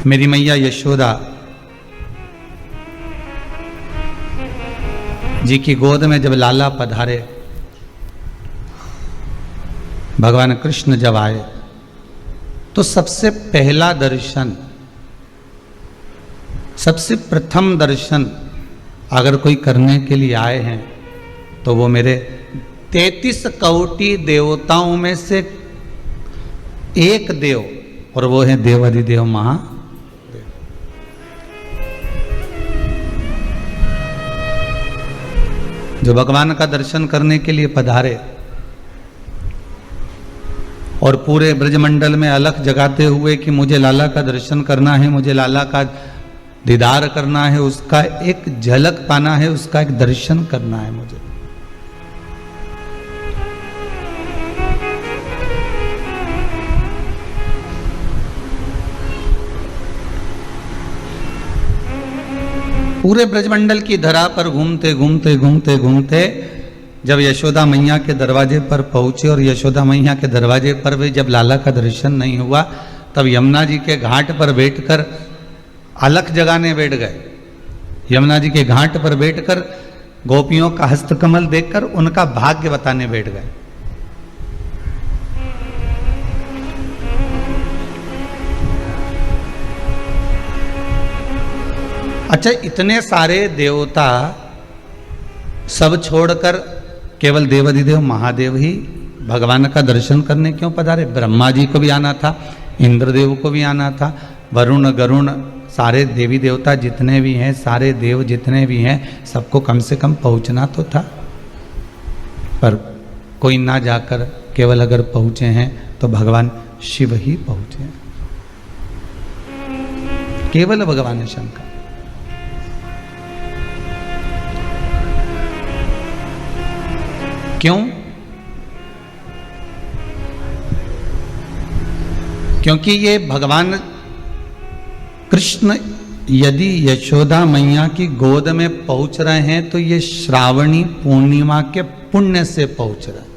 मेरी मैया यशोदा जी की गोद में जब लाला पधारे, भगवान कृष्ण जब आए, तो सबसे पहला दर्शन, सबसे प्रथम दर्शन अगर कोई करने के लिए आए हैं तो वो मेरे 33 कोटि देवताओं में से एक देव, और वो है देवाधिदेव महादेव। जो भगवान का दर्शन करने के लिए पधारे और पूरे ब्रजमंडल में अलख जगाते हुए कि मुझे लाला का दर्शन करना है, मुझे लाला का दीदार करना है, उसका एक झलक पाना है, उसका एक दर्शन करना है मुझे। पूरे ब्रजमंडल की धरा पर घूमते घूमते घूमते घूमते जब यशोदा मैया के दरवाजे पर पहुंचे, और यशोदा मैया के दरवाजे पर भी जब लाला का दर्शन नहीं हुआ, तब यमुना जी के घाट पर बैठकर अलख जगाने बैठ गए। यमुना जी के घाट पर बैठकर गोपियों का हस्तकमल देखकर उनका भाग्य बताने बैठ गए। अच्छा, इतने सारे देवता सब छोड़कर केवल देवाधिदेव महादेव ही भगवान का दर्शन करने क्यों पधारे? ब्रह्मा जी को भी आना था, इंद्रदेव को भी आना था, वरुण गरुण सारे देवी देवता जितने भी हैं, सारे देव जितने भी हैं, सबको कम से कम पहुंचना तो था। पर कोई ना जाकर केवल अगर पहुंचे हैं तो भगवान शिव ही पहुंचे हैं, केवल भगवान शंकर। क्यों? क्योंकि ये भगवान कृष्ण यदि यशोदा मैया की गोद में पहुंच रहे हैं तो ये श्रावणी पूर्णिमा के पुण्य से पहुंच रहे हैं।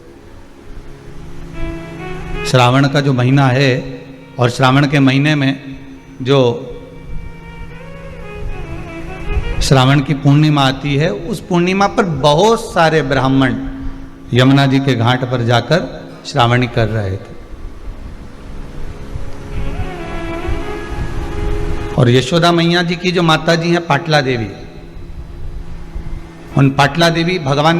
श्रावण का जो महीना है, और श्रावण के महीने में जो श्रावण की पूर्णिमा आती है, उस पूर्णिमा पर बहुत सारे ब्राह्मण यमुना जी के घाट पर जाकर श्रावणी कर रहे थे। और यशोदा मैया जी की जो माता जी हैं पाटला देवी, उन पाटला देवी भगवान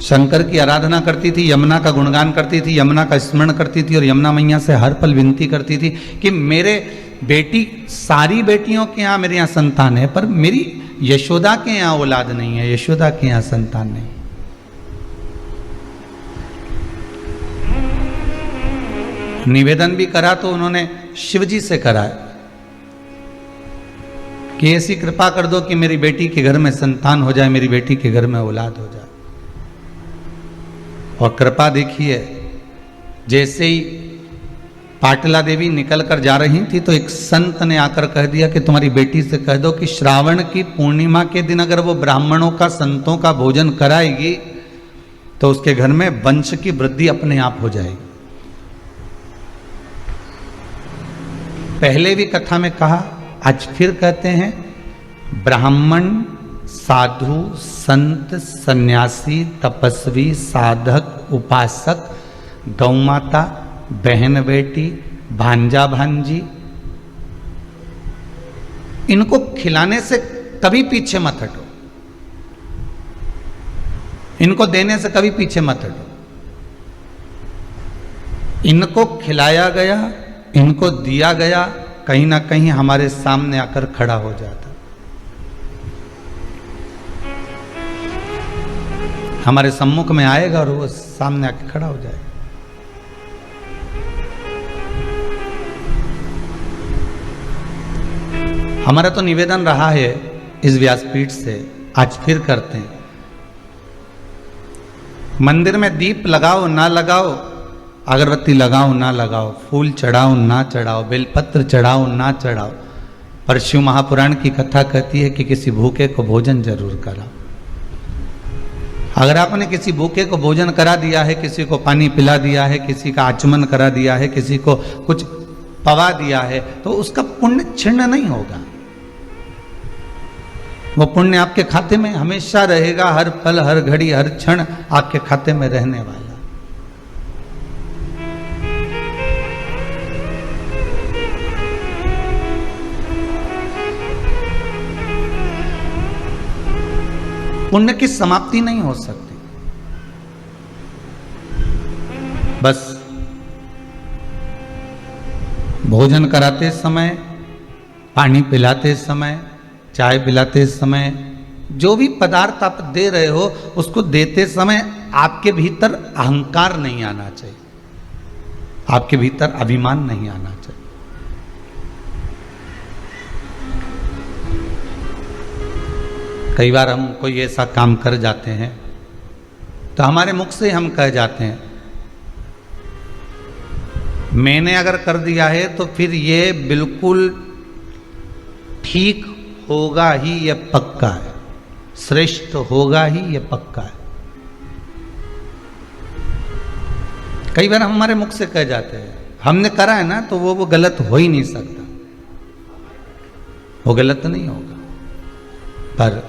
शंकर की आराधना करती थी, यमुना का गुणगान करती थी, यमुना का स्मरण करती थी, और यमुना मैया से हर पल विनती करती थी कि मेरे बेटी, सारी बेटियों के यहाँ मेरे यहाँ संतान है, पर मेरी यशोदा के यहाँ औलाद नहीं है, यशोदा के यहाँ संतान नहीं। निवेदन भी करा तो उन्होंने शिवजी से करा कि ऐसी कृपा कर दो कि मेरी बेटी के घर में संतान हो जाए, मेरी बेटी के घर में औलाद हो जाए। और कृपा देखिए, जैसे ही पाटला देवी निकल कर जा रही थी तो एक संत ने आकर कह दिया कि तुम्हारी बेटी से कह दो कि श्रावण की पूर्णिमा के दिन अगर वो ब्राह्मणों का, संतों का भोजन कराएगी तो उसके घर में वंश की वृद्धि अपने आप हो जाएगी। पहले भी कथा में कहा, आज फिर कहते हैं, ब्राह्मण, साधु, संत, सन्यासी, तपस्वी, साधक, उपासक, गौ माता, बहन बेटी, भांजा भांजी, इनको खिलाने से कभी पीछे मत हटो, इनको देने से कभी पीछे मत हटो। इनको खिलाया गया, इनको दिया गया, कहीं ना कहीं हमारे सामने आकर खड़ा हो जाता, हमारे सम्मुख में आएगा और वो सामने आकर खड़ा हो जाएगा। हमारा तो निवेदन रहा है इस व्यासपीठ से, आज फिर करते हैं, मंदिर में दीप लगाओ ना लगाओ, अगरबत्ती लगाओ ना लगाओ, फूल चढ़ाओ ना चढ़ाओ, बेलपत्र चढ़ाओ ना चढ़ाओ, पर शिव महापुराण की कथा कहती है कि किसी भूखे को भोजन जरूर कराओ। अगर आपने किसी भूखे को भोजन करा दिया है, किसी को पानी पिला दिया है, किसी का आचमन करा दिया है, किसी को कुछ पवा दिया है तो उसका पुण्य क्षीण नहीं होगा। वो पुण्य आपके खाते में हमेशा रहेगा, हर पल, हर घड़ी, हर क्षण आपके खाते में रहने वाला। पुण्य की समाप्ति नहीं हो सकती। बस भोजन कराते समय, पानी पिलाते समय, चाय पिलाते समय, जो भी पदार्थ आप दे रहे हो उसको देते समय आपके भीतर अहंकार नहीं आना चाहिए, आपके भीतर अभिमान नहीं आना चाहिए। कई बार हम कोई ऐसा काम कर जाते हैं तो हमारे मुख से हम कह जाते हैं मैंने अगर कर दिया है तो फिर ये बिल्कुल ठीक होगा ही, ये पक्का है, श्रेष्ठ होगा ही, ये पक्का है। कई बार हम हमारे मुख से कह जाते हैं हमने करा है ना तो वो गलत हो ही नहीं सकता, वो गलत नहीं होगा। पर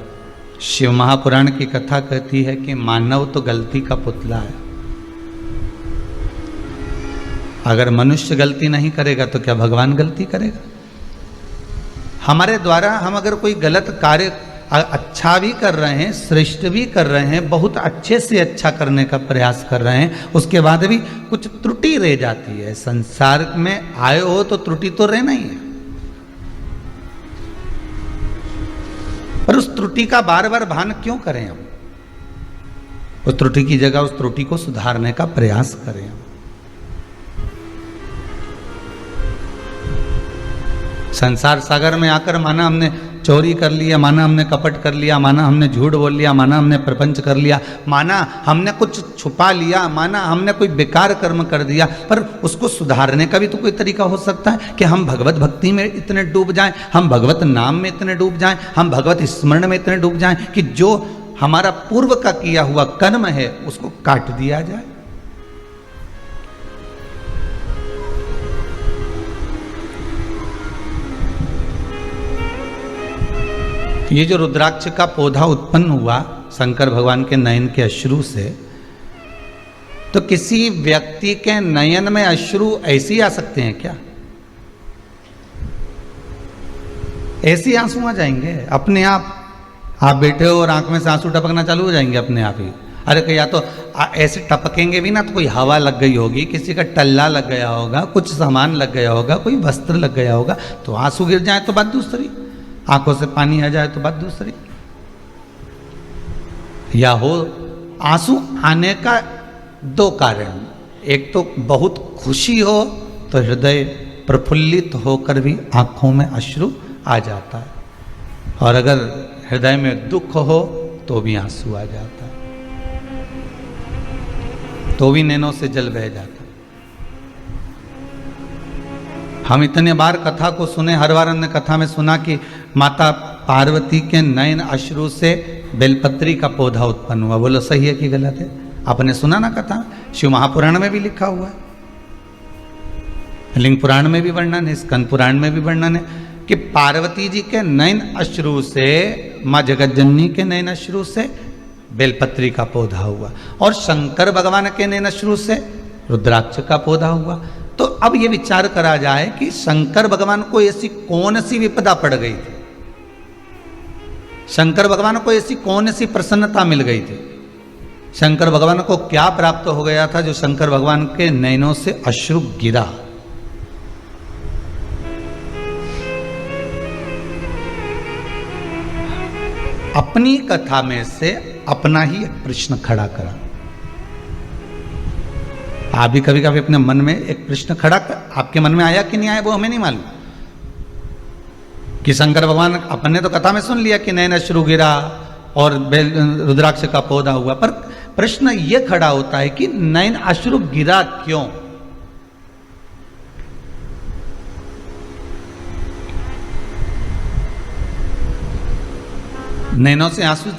शिव महापुराण की कथा कहती है कि मानव तो गलती का पुतला है। अगर मनुष्य गलती नहीं करेगा तो क्या भगवान गलती करेगा? हमारे द्वारा हम अगर कोई गलत कार्य अच्छा भी कर रहे हैं, श्रेष्ठ भी कर रहे हैं, बहुत अच्छे से अच्छा करने का प्रयास कर रहे हैं, उसके बाद भी कुछ त्रुटि रह जाती है। संसार में आए हो तो त्रुटि तो रहना ही है, पर उस त्रुटि का बार बार भान क्यों करें हम? उस त्रुटि की जगह उस त्रुटि को सुधारने का प्रयास करें हम। संसार सागर में आकर माना हमने चोरी कर लिया, माना हमने कपट कर लिया, माना हमने झूठ बोल लिया, माना हमने प्रपंच कर लिया, माना हमने कुछ छुपा लिया, माना हमने कोई बेकार कर्म कर दिया, पर उसको सुधारने का भी तो कोई तरीका हो सकता है कि हम भगवत भक्ति में इतने डूब जाएं, हम भगवत नाम में इतने डूब जाएं, हम भगवत स्मरण में इतने डूब जाएं कि जो हमारा पूर्व का किया हुआ कर्म है उसको काट दिया जाए। ये जो रुद्राक्ष का पौधा उत्पन्न हुआ शंकर भगवान के नयन के अश्रु से, तो किसी व्यक्ति के नयन में अश्रु ऐसे ही आ सकते हैं क्या? ऐसे ही आंसू आ जाएंगे अपने आप? आप बैठे हो और आंख में से आंसू टपकना चालू हो जाएंगे अपने आप ही? अरे या तो ऐसे टपकेंगे भी ना तो कोई हवा लग गई होगी, किसी का टल्ला लग गया होगा, कुछ सामान लग गया होगा, कोई वस्त्र लग गया होगा, तो आंसू गिर जाए तो बात दूसरी, आंखों से पानी आ जाए तो बात दूसरी। या हो आंसू आने का दो कारण, एक तो बहुत खुशी हो तो हृदय प्रफुल्लित होकर भी आंखों में अश्रु आ जाता है, और अगर हृदय में दुख हो तो भी आंसू आ जाता है, तो भी नैनों से जल बह जाता है। हम इतने बार कथा को सुने, हर बार हमने कथा में सुना कि माता पार्वती के नयन अश्रु से बेलपत्री का पौधा उत्पन्न हुआ। बोलो सही है कि गलत है? आपने सुना ना कथा? शिव महापुराण में भी लिखा हुआ है, लिंग पुराण में भी वर्णन है, स्कंद पुराण में भी वर्णन है कि पार्वती जी के नयन अश्रु से, माँ जगतजननी के नयन अश्रु से बेलपत्री का पौधा हुआ, और शंकर भगवान के नयन अश्रु से रुद्राक्ष का पौधा हुआ। तो अब ये विचार करा जाए कि शंकर भगवान को ऐसी कौन सी विपदा पड़ गई थी, शंकर भगवान को ऐसी कौन सी प्रसन्नता मिल गई थी, शंकर भगवान को क्या प्राप्त हो गया था जो शंकर भगवान के नयनों से अश्रु गिरा? अपनी कथा में से अपना ही एक प्रश्न खड़ा करा। आप भी कभी कभी अपने मन में एक प्रश्न खड़ा कर, आपके मन में आया कि नहीं आया वो हमें नहीं मालूम, कि शंकर भगवान, अपने तो कथा में सुन लिया कि नयन अश्रु गिरा और रुद्राक्ष का पौधा हुआ, पर प्रश्न ये खड़ा होता है कि नयन अश्रु गिरा क्यों? नैनों से आंसू,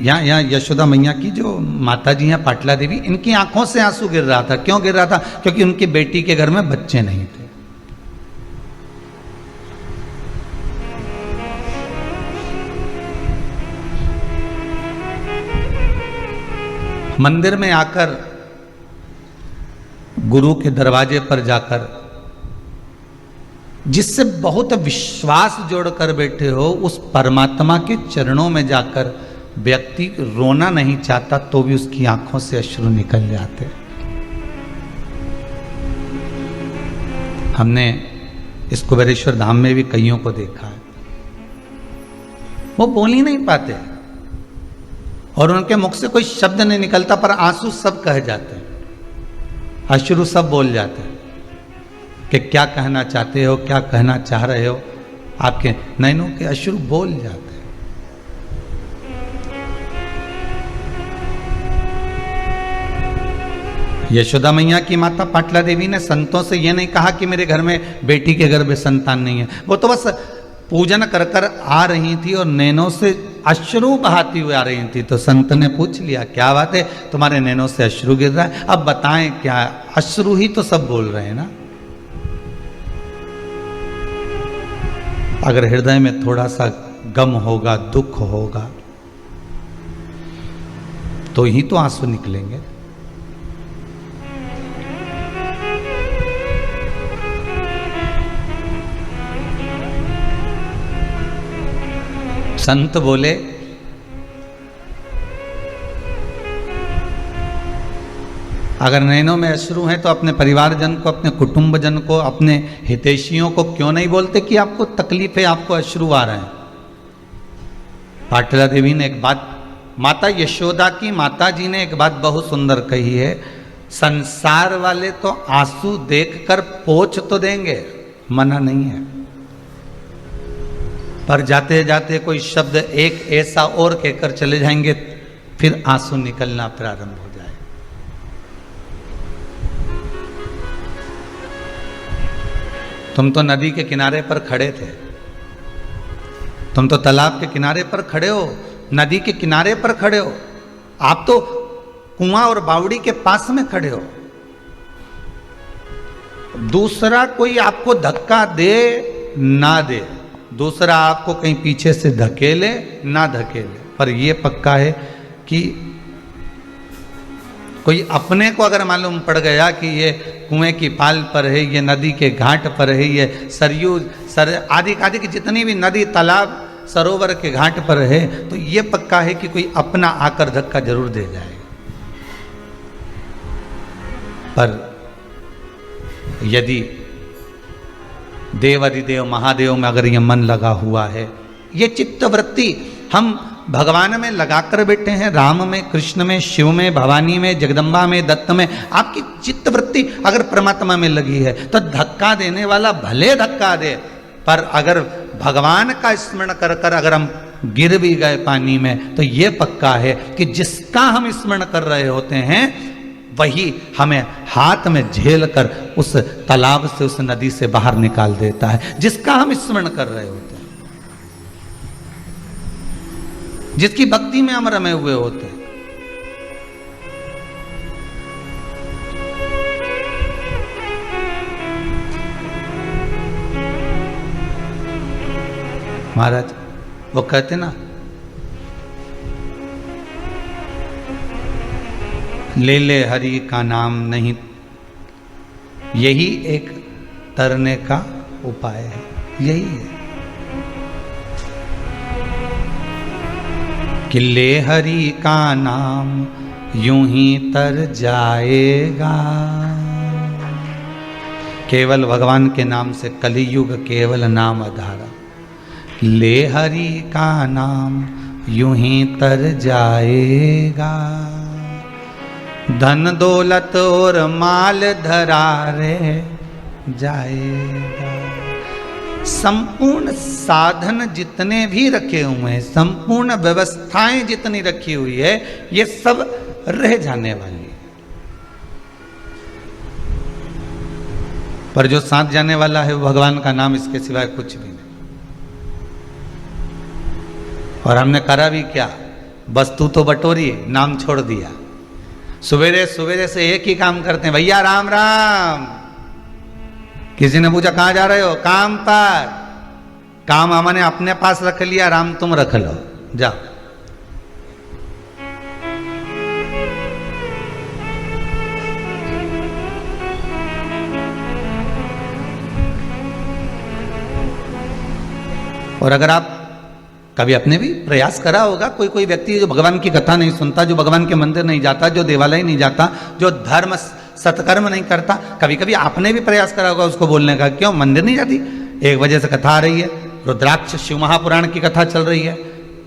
यहाँ यशोदा मैया की जो माता जी हैं पाटला देवी, इनकी आंखों से आंसू गिर रहा था। क्यों गिर रहा था? क्योंकि उनकी बेटी के घर में बच्चे नहीं थे। मंदिर में आकर गुरु के दरवाजे पर जाकर जिससे बहुत विश्वास जोड़कर बैठे हो, उस परमात्मा के चरणों में जाकर व्यक्ति रोना नहीं चाहता तो भी उसकी आंखों से अश्रु निकल जाते। हमने इस कुबेरेश्वर धाम में भी कईयों को देखा है, वो बोल ही नहीं पाते और उनके मुख से कोई शब्द नहीं निकलता, पर आंसू सब कह जाते हैं, अश्रु सब बोल जाते हैं कि क्या कहना चाहते हो, क्या कहना चाह रहे हो। आपके नैनों के अश्रु बोल जाते हैं। यशोदा मैया की माता पाटला देवी ने संतों से यह नहीं कहा कि मेरे घर में बेटी के गर्भ में संतान नहीं है, वो तो बस पूजन कर कर आ रही थी और नैनों से अश्रु बहाती हुई आ रही थी। तो संत ने पूछ लिया, क्या बात है, तुम्हारे नैनों से अश्रु गिर रहा है, अब बताएं क्या। अश्रु ही तो सब बोल रहे हैं ना। अगर हृदय में थोड़ा सा गम होगा, दुख होगा, तो ही तो आंसू निकलेंगे। संत बोले, अगर नैनों में अश्रु हैं तो अपने परिवारजन को, अपने कुटुंबजन को, अपने हितैषियों को क्यों नहीं बोलते कि आपको तकलीफ है, आपको अश्रु आ रहे हैं। पाटला देवी ने एक बात, माता यशोदा की माता जी ने एक बात बहुत सुंदर कही है, संसार वाले तो आंसू देखकर पोंछ तो देंगे, मना नहीं है, पर जाते जाते कोई शब्द एक ऐसा और कहकर चले जाएंगे, फिर आंसू निकलना प्रारंभ हो जाए। तुम तो नदी के किनारे पर खड़े थे, तुम तो तालाब के किनारे पर खड़े हो, नदी के किनारे पर खड़े हो, आप तो कुआं और बावड़ी के पास में खड़े हो। दूसरा कोई आपको धक्का दे ना दे, दूसरा आपको कहीं पीछे से धकेले ना धकेले, पर यह पक्का है कि कोई अपने को अगर मालूम पड़ गया कि ये कुएं की पाल पर है, ये नदी के घाट पर है, ये सरयू आदि आदि की जितनी भी नदी तालाब सरोवर के घाट पर है, तो ये पक्का है कि कोई अपना आकर धक्का जरूर दे जाए। पर यदि देवादिदेव महादेव में अगर ये मन लगा हुआ है, ये चित्त वृत्ति हम भगवान में लगाकर बैठे हैं, राम में, कृष्ण में, शिव में, भवानी में, जगदम्बा में, दत्त में, आपकी चित्त वृत्ति अगर परमात्मा में लगी है तो धक्का देने वाला भले धक्का दे, पर अगर भगवान का स्मरण कर कर अगर हम गिर भी गए पानी में, तो ये पक्का है कि जिसका हम स्मरण कर रहे होते हैं वही हमें हाथ में झेल कर उस तालाब से, उस नदी से बाहर निकाल देता है, जिसका हम स्मरण कर रहे होते हैं, जिसकी भक्ति में हम रमे हुए होते हैं। महाराज वो कहते ना, ले ले हरि का नाम नहीं, यही एक तरने का उपाय है, यही है कि ले हरि का नाम यूं ही तर जाएगा। केवल भगवान के नाम से कलियुग केवल नाम आधारा, ले हरि का नाम यूं ही तर जाएगा। धन दौलत और माल धरारे जाएगा। संपूर्ण साधन जितने भी रखे हुए हैं, संपूर्ण व्यवस्थाएं जितनी रखी हुई है, ये सब रह जाने वाली है, पर जो साथ जाने वाला है वो भगवान का नाम, इसके सिवाय कुछ भी नहीं। और हमने करा भी क्या, वस्तु तो बटोरी, नाम छोड़ दिया। सवेरे सवेरे से एक ही काम करते हैं, भैया राम राम। किसी ने पूछा कहां जा रहे हो, काम पर। काम हमने अपने पास रख लिया, राम तुम रख लो, जाओ। और अगर आप कभी अपने भी प्रयास करा होगा, कोई कोई व्यक्ति जो भगवान की कथा नहीं सुनता, जो भगवान के मंदिर नहीं जाता, जो देवालय नहीं जाता, जो धर्म सत्कर्म नहीं करता, कभी कभी आपने भी प्रयास करा होगा उसको बोलने का, क्यों मंदिर नहीं जाती? एक वजह से कथा आ रही है, रुद्राक्ष शिव महापुराण की कथा चल रही है,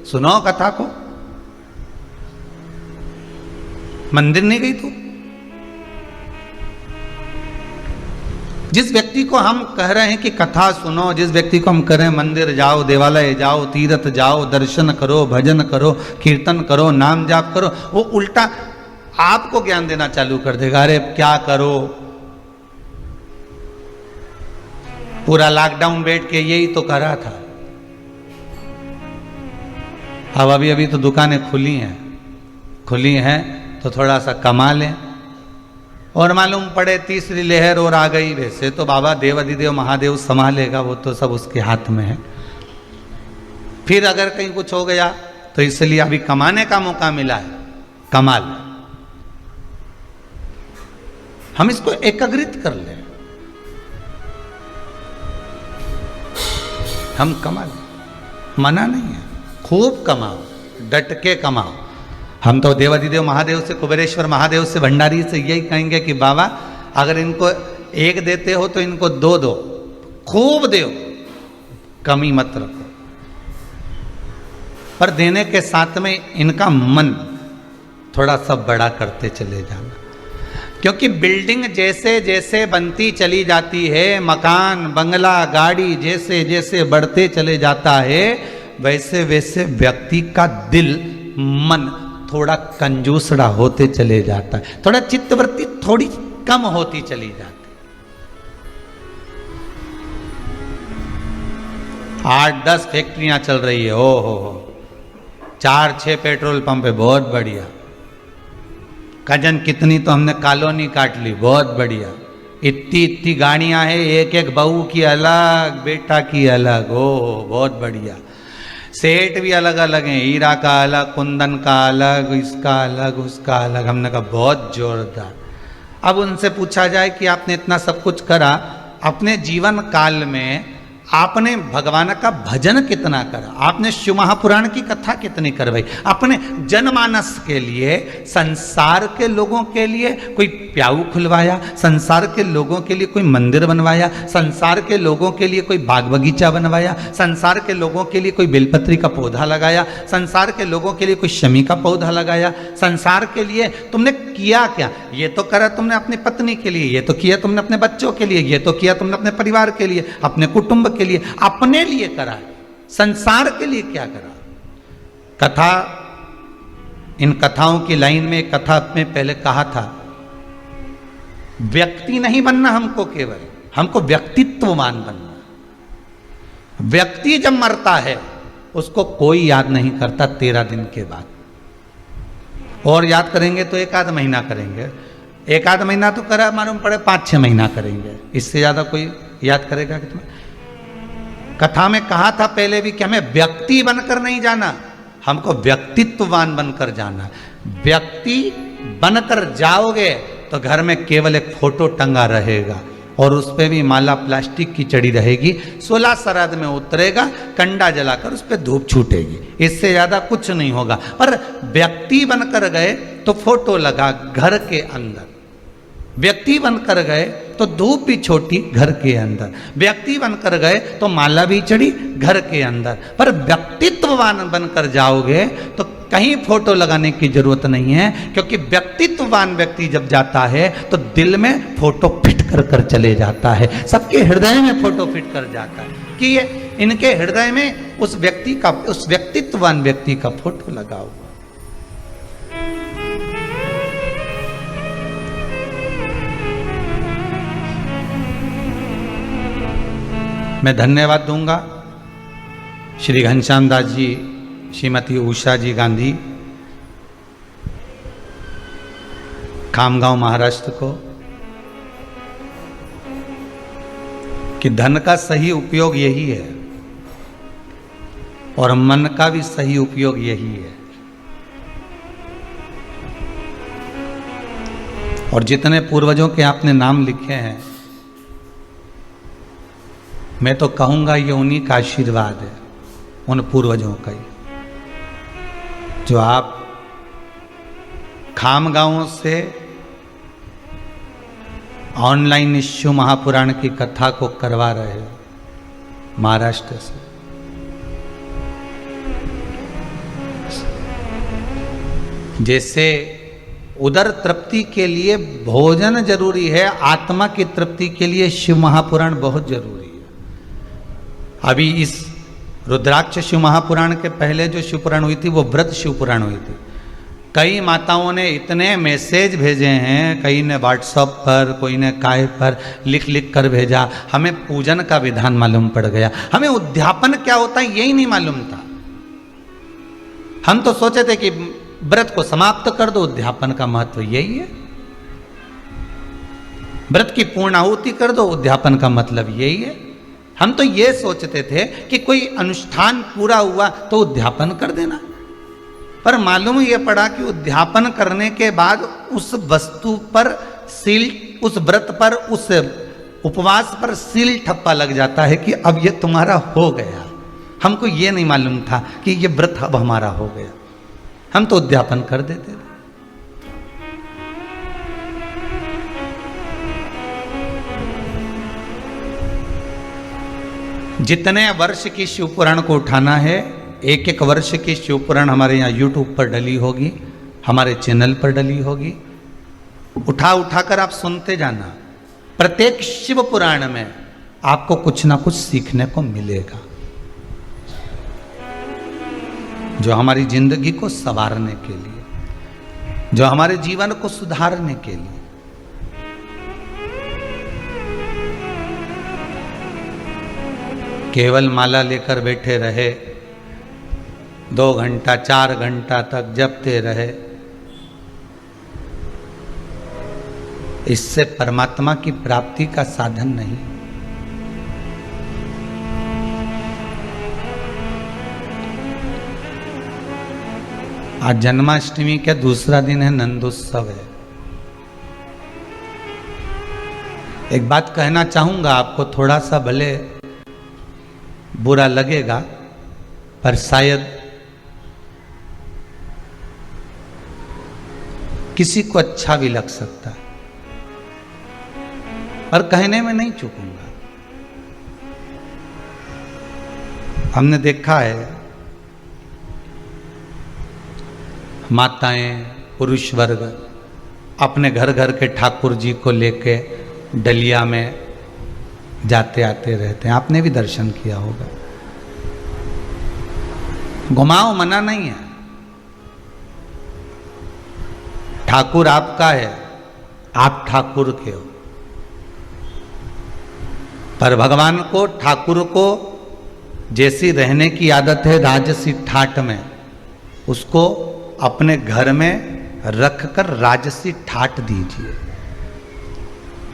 सुनो कथा को, मंदिर नहीं गई तू? जिस व्यक्ति को हम कह रहे हैं कि कथा सुनो, जिस व्यक्ति को हम कह रहे हैं मंदिर जाओ, देवालय जाओ, तीर्थ जाओ, दर्शन करो, भजन करो, कीर्तन करो, नाम जाप करो, वो उल्टा आपको ज्ञान देना चालू कर देगा। अरे क्या करो, पूरा लॉकडाउन बैठ के यही तो करा था, अब अभी तो दुकानें खुली हैं तो थोड़ा सा कमा लें, और मालूम पड़े तीसरी लहर और आ गई, वैसे तो बाबा देव अधिदेव महादेव संभालेगा, वो तो सब उसके हाथ में है। फिर अगर कहीं कुछ हो गया तो इसलिए अभी कमाने का मौका मिला है, कमाल, हम इसको एकाग्रित कर लें, हम कमा लें, मना नहीं है, खूब कमाओ, डट के कमाओ। हम तो देवाधिदेव महादेव से, कुबेरेश्वर महादेव से, भंडारी से यही कहेंगे कि बाबा अगर इनको एक देते हो तो इनको दो दो, खूब दो, कमी मत रखो, पर देने के साथ में इनका मन थोड़ा सा बड़ा करते चले जाना, क्योंकि बिल्डिंग जैसे जैसे बनती चली जाती है, मकान बंगला गाड़ी जैसे जैसे बढ़ते चले जाता है, वैसे वैसे व्यक्ति का दिल मन थोड़ा कंजूसड़ा होते चले जाता है, थोड़ा चित्तवृत्ति थोड़ी कम होती चली जाती। 8-10 फैक्ट्रियां चल रही है, ओ हो 4-6 पेट्रोल पंप है, बहुत बढ़िया। कजन कितनी तो हमने कॉलोनी काट ली, बहुत बढ़िया। इतनी गाड़ियां हैं, एक एक बहू की अलग, बेटा की अलग, ओ बहुत बढ़िया। सेठ भी अलग अलग हैं, हीरा का अलग, कुंदन का अलग, इसका अलग, उसका अलग। हमने कहा बहुत जोरदार। अब उनसे पूछा जाए कि आपने इतना सब कुछ करा, अपने जीवन काल में आपने भगवान का भजन कितना करा, आपने शिव महापुराण की कथा कितनी करवाई, अपने जनमानस के लिए, संसार के लोगों के लिए कोई प्याऊ खुलवाया, संसार के लोगों के लिए कोई मंदिर बनवाया, संसार के लोगों के लिए कोई बाग बगीचा बनवाया, संसार के लोगों के लिए कोई बेलपत्री का पौधा लगाया, संसार के लोगों के लिए कोई शमी का पौधा लगाया, संसार के लिए तुमने किया क्या? ये तो करा तुमने अपनी पत्नी के लिए, ये तो किया तुमने अपने बच्चों के लिए, ये तो किया तुमने अपने परिवार के लिए, अपने कुटुंब के लिए, अपने लिए करा, संसार के लिए क्या करा? कथा, इन कथाओं की लाइन में एक कथा में पहले कहा था, व्यक्ति नहीं बनना हमको, केवल हमको व्यक्तित्ववान बनना। व्यक्ति जब मरता है उसको कोई याद नहीं करता 13 दिन के बाद, और याद करेंगे तो 1 आध महीना करेंगे, 1 आध महीना तो करा मालूम पड़े 5-6 महीना करेंगे, इससे ज्यादा कोई याद करेगा कि तुम्हें? कथा में कहा था पहले भी कि हमें व्यक्ति बनकर नहीं जाना, हमको व्यक्तित्ववान बनकर जाना। व्यक्ति बनकर जाओगे तो घर में केवल एक फोटो टंगा रहेगा, और उस पर भी माला प्लास्टिक की चढ़ी रहेगी, 16 श्राद्ध में उतरेगा, कंडा जलाकर उस पर धूप छूटेगी, इससे ज्यादा कुछ नहीं होगा। पर व्यक्ति बनकर गए तो फोटो लगा घर के अंदर, व्यक्ति बनकर गए तो धूप भी छोटी घर के अंदर, व्यक्ति बनकर गए तो माला भी चढ़ी घर के अंदर। पर व्यक्तित्ववान बनकर जाओगे तो कहीं फोटो लगाने की जरूरत नहीं है, क्योंकि व्यक्तित्ववान व्यक्ति जब जाता है तो दिल में फोटो फिट कर चले जाता है, सबके हृदय में फोटो फिट कर जाता है कि ये इनके हृदय में उस व्यक्ति का, उस व्यक्तित्ववान व्यक्ति का फोटो लगा हुआ। मैं धन्यवाद दूंगा श्री घनश्याम दास जी, श्रीमती उषा जी गांधी, खामगांव महाराष्ट्र को, कि धन का सही उपयोग यही है और मन का भी सही उपयोग यही है। और जितने पूर्वजों के आपने नाम लिखे हैं, मैं तो कहूंगा ये उन्हीं का आशीर्वाद है। उन पूर्वजों का ही, जो आप खामगांवों से ऑनलाइन इस शिव महापुराण की कथा को करवा रहे हो, महाराष्ट्र से। जैसे उदर तृप्ति के लिए भोजन जरूरी है, आत्मा की तृप्ति के लिए शिव महापुराण बहुत जरूरी है। अभी इस रुद्राक्ष शिव महापुराण के पहले जो शिव पुराण हुई थी वो व्रत शिव पुराण हुई थी। कई माताओं ने इतने मैसेज भेजे हैं, कई ने व्हाट्सएप पर, कोई ने काय पर लिख लिख कर भेजा, हमें पूजन का विधान मालूम पड़ गया, हमें उद्यापन क्या होता है यही नहीं मालूम था। हम तो सोचे थे कि व्रत को समाप्त कर दो, उद्यापन का महत्व यही है। व्रत की पूर्णाहुति कर दो, उद्यापन का मतलब यही है। हम तो ये सोचते थे कि कोई अनुष्ठान पूरा हुआ तो उद्यापन कर देना, पर मालूम ये पड़ा कि उद्यापन करने के बाद उस वस्तु पर सील, उस व्रत पर, उस उपवास पर सील ठप्पा लग जाता है कि अब ये तुम्हारा हो गया। हमको ये नहीं मालूम था कि ये व्रत अब हमारा हो गया, हम तो उद्यापन कर देते थे। जितने वर्ष की शिव पुराण को उठाना है, एक एक वर्ष की शिव पुराण हमारे यहाँ YouTube पर डली होगी, हमारे चैनल पर डली होगी। उठा उठा कर आप सुनते जाना। प्रत्येक शिव पुराण में आपको कुछ ना कुछ सीखने को मिलेगा, जो हमारी जिंदगी को संवारने के लिए, जो हमारे जीवन को सुधारने के लिए। केवल माला लेकर बैठे रहे, 2 घंटा 4 घंटा तक जपते रहे, इससे परमात्मा की प्राप्ति का साधन नहीं। आज जन्माष्टमी का दूसरा दिन है, नंदोत्सव है। एक बात कहना चाहूंगा आपको, थोड़ा सा भले बुरा लगेगा पर शायद किसी को अच्छा भी लग सकता है, पर कहने में नहीं चूकूंगा। हमने देखा है माताएं, पुरुष वर्ग अपने घर घर के ठाकुर जी को लेके डलिया में जाते आते रहते हैं। आपने भी दर्शन किया होगा। घुमाओ मना नहीं है, ठाकुर आपका है, आप ठाकुर के हो। पर भगवान को, ठाकुर को जैसी रहने की आदत है राजसी ठाट में, उसको अपने घर में रखकर राजसी ठाट दीजिए।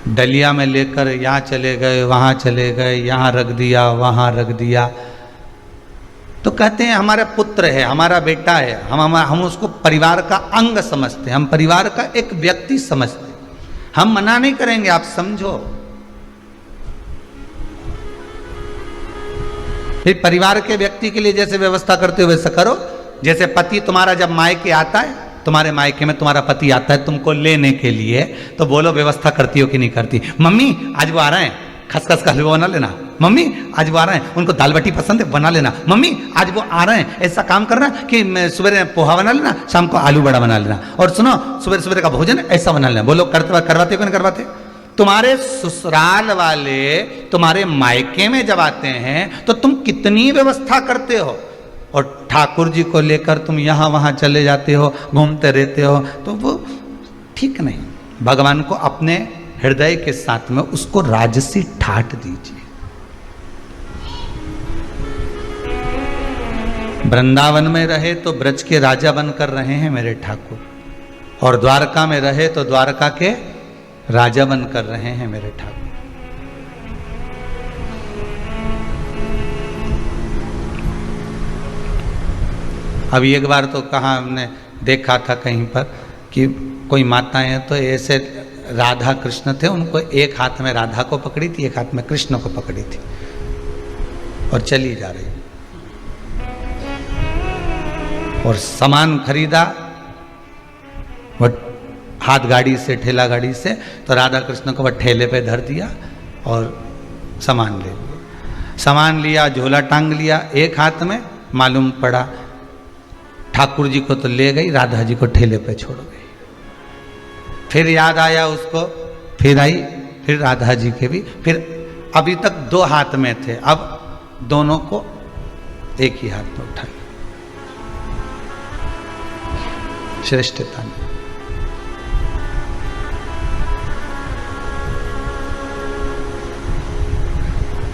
डलिया में लेकर यहाँ चले गए, वहाँ चले गए, यहाँ रख दिया, वहाँ रख दिया, तो कहते हैं हमारा पुत्र है, हमारा बेटा है, हम उसको परिवार का अंग समझते हैं, हम परिवार का एक व्यक्ति समझते हैं। हम मना नहीं करेंगे, आप समझो। फिर परिवार के व्यक्ति के लिए जैसे व्यवस्था करते हो वैसा करो। जैसे पति तुम्हारा जब मायके आता है, तुम्हारे मायके में तुम्हारा पति आता है तुमको लेने के लिए, तो बोलो व्यवस्था करती हो कि नहीं करती? मम्मी आज वो आ रहे हैं, खसखस का हलवा बना लेना। मम्मी आज वो आ रहे हैं, उनको दाल बाटी पसंद है, बना लेना। मम्मी आज वो आ रहे हैं, ऐसा काम करना कि सुबह पोहा बना लेना, शाम को आलू बड़ा बना लेना, और सुनो सुबह सुबह का भोजन ऐसा बना लेना। बोलो करवाते हो कि नहीं करवाते? तुम्हारे ससुराल वाले तुम्हारे मायके में जब आते हैं तो तुम कितनी व्यवस्था करते हो, और ठाकुर जी को लेकर तुम यहाँ वहाँ चले जाते हो, घूमते रहते हो, तो वो ठीक नहीं। भगवान को अपने हृदय के साथ में उसको राजसी ठाट दीजिए। वृंदावन में रहे तो ब्रज के राजा बनकर रहे हैं मेरे ठाकुर, और द्वारका में रहे तो द्वारका के राजा बनकर रहे हैं मेरे ठाकुर। अभी एक बार तो कहाँ हमने देखा था कहीं पर कि कोई माताएं हैं तो ऐसे राधा कृष्ण थे, उनको एक हाथ में राधा को पकड़ी थी, एक हाथ में कृष्ण को पकड़ी थी, और चली जा रही। और सामान खरीदा वो हाथ गाड़ी से, ठेला गाड़ी से, तो राधा कृष्ण को वह ठेले पे धर दिया और सामान ले लिया। सामान लिया, झोला टांग लिया एक हाथ में, मालूम पड़ा ठाकुर जी को तो ले गई, राधा जी को ठेले पे छोड़ गई। फिर याद आया उसको, फिर आई, फिर राधा जी के भी, फिर अभी तक दो हाथ में थे, अब दोनों को एक ही हाथ में उठाया। श्रेष्ठता ने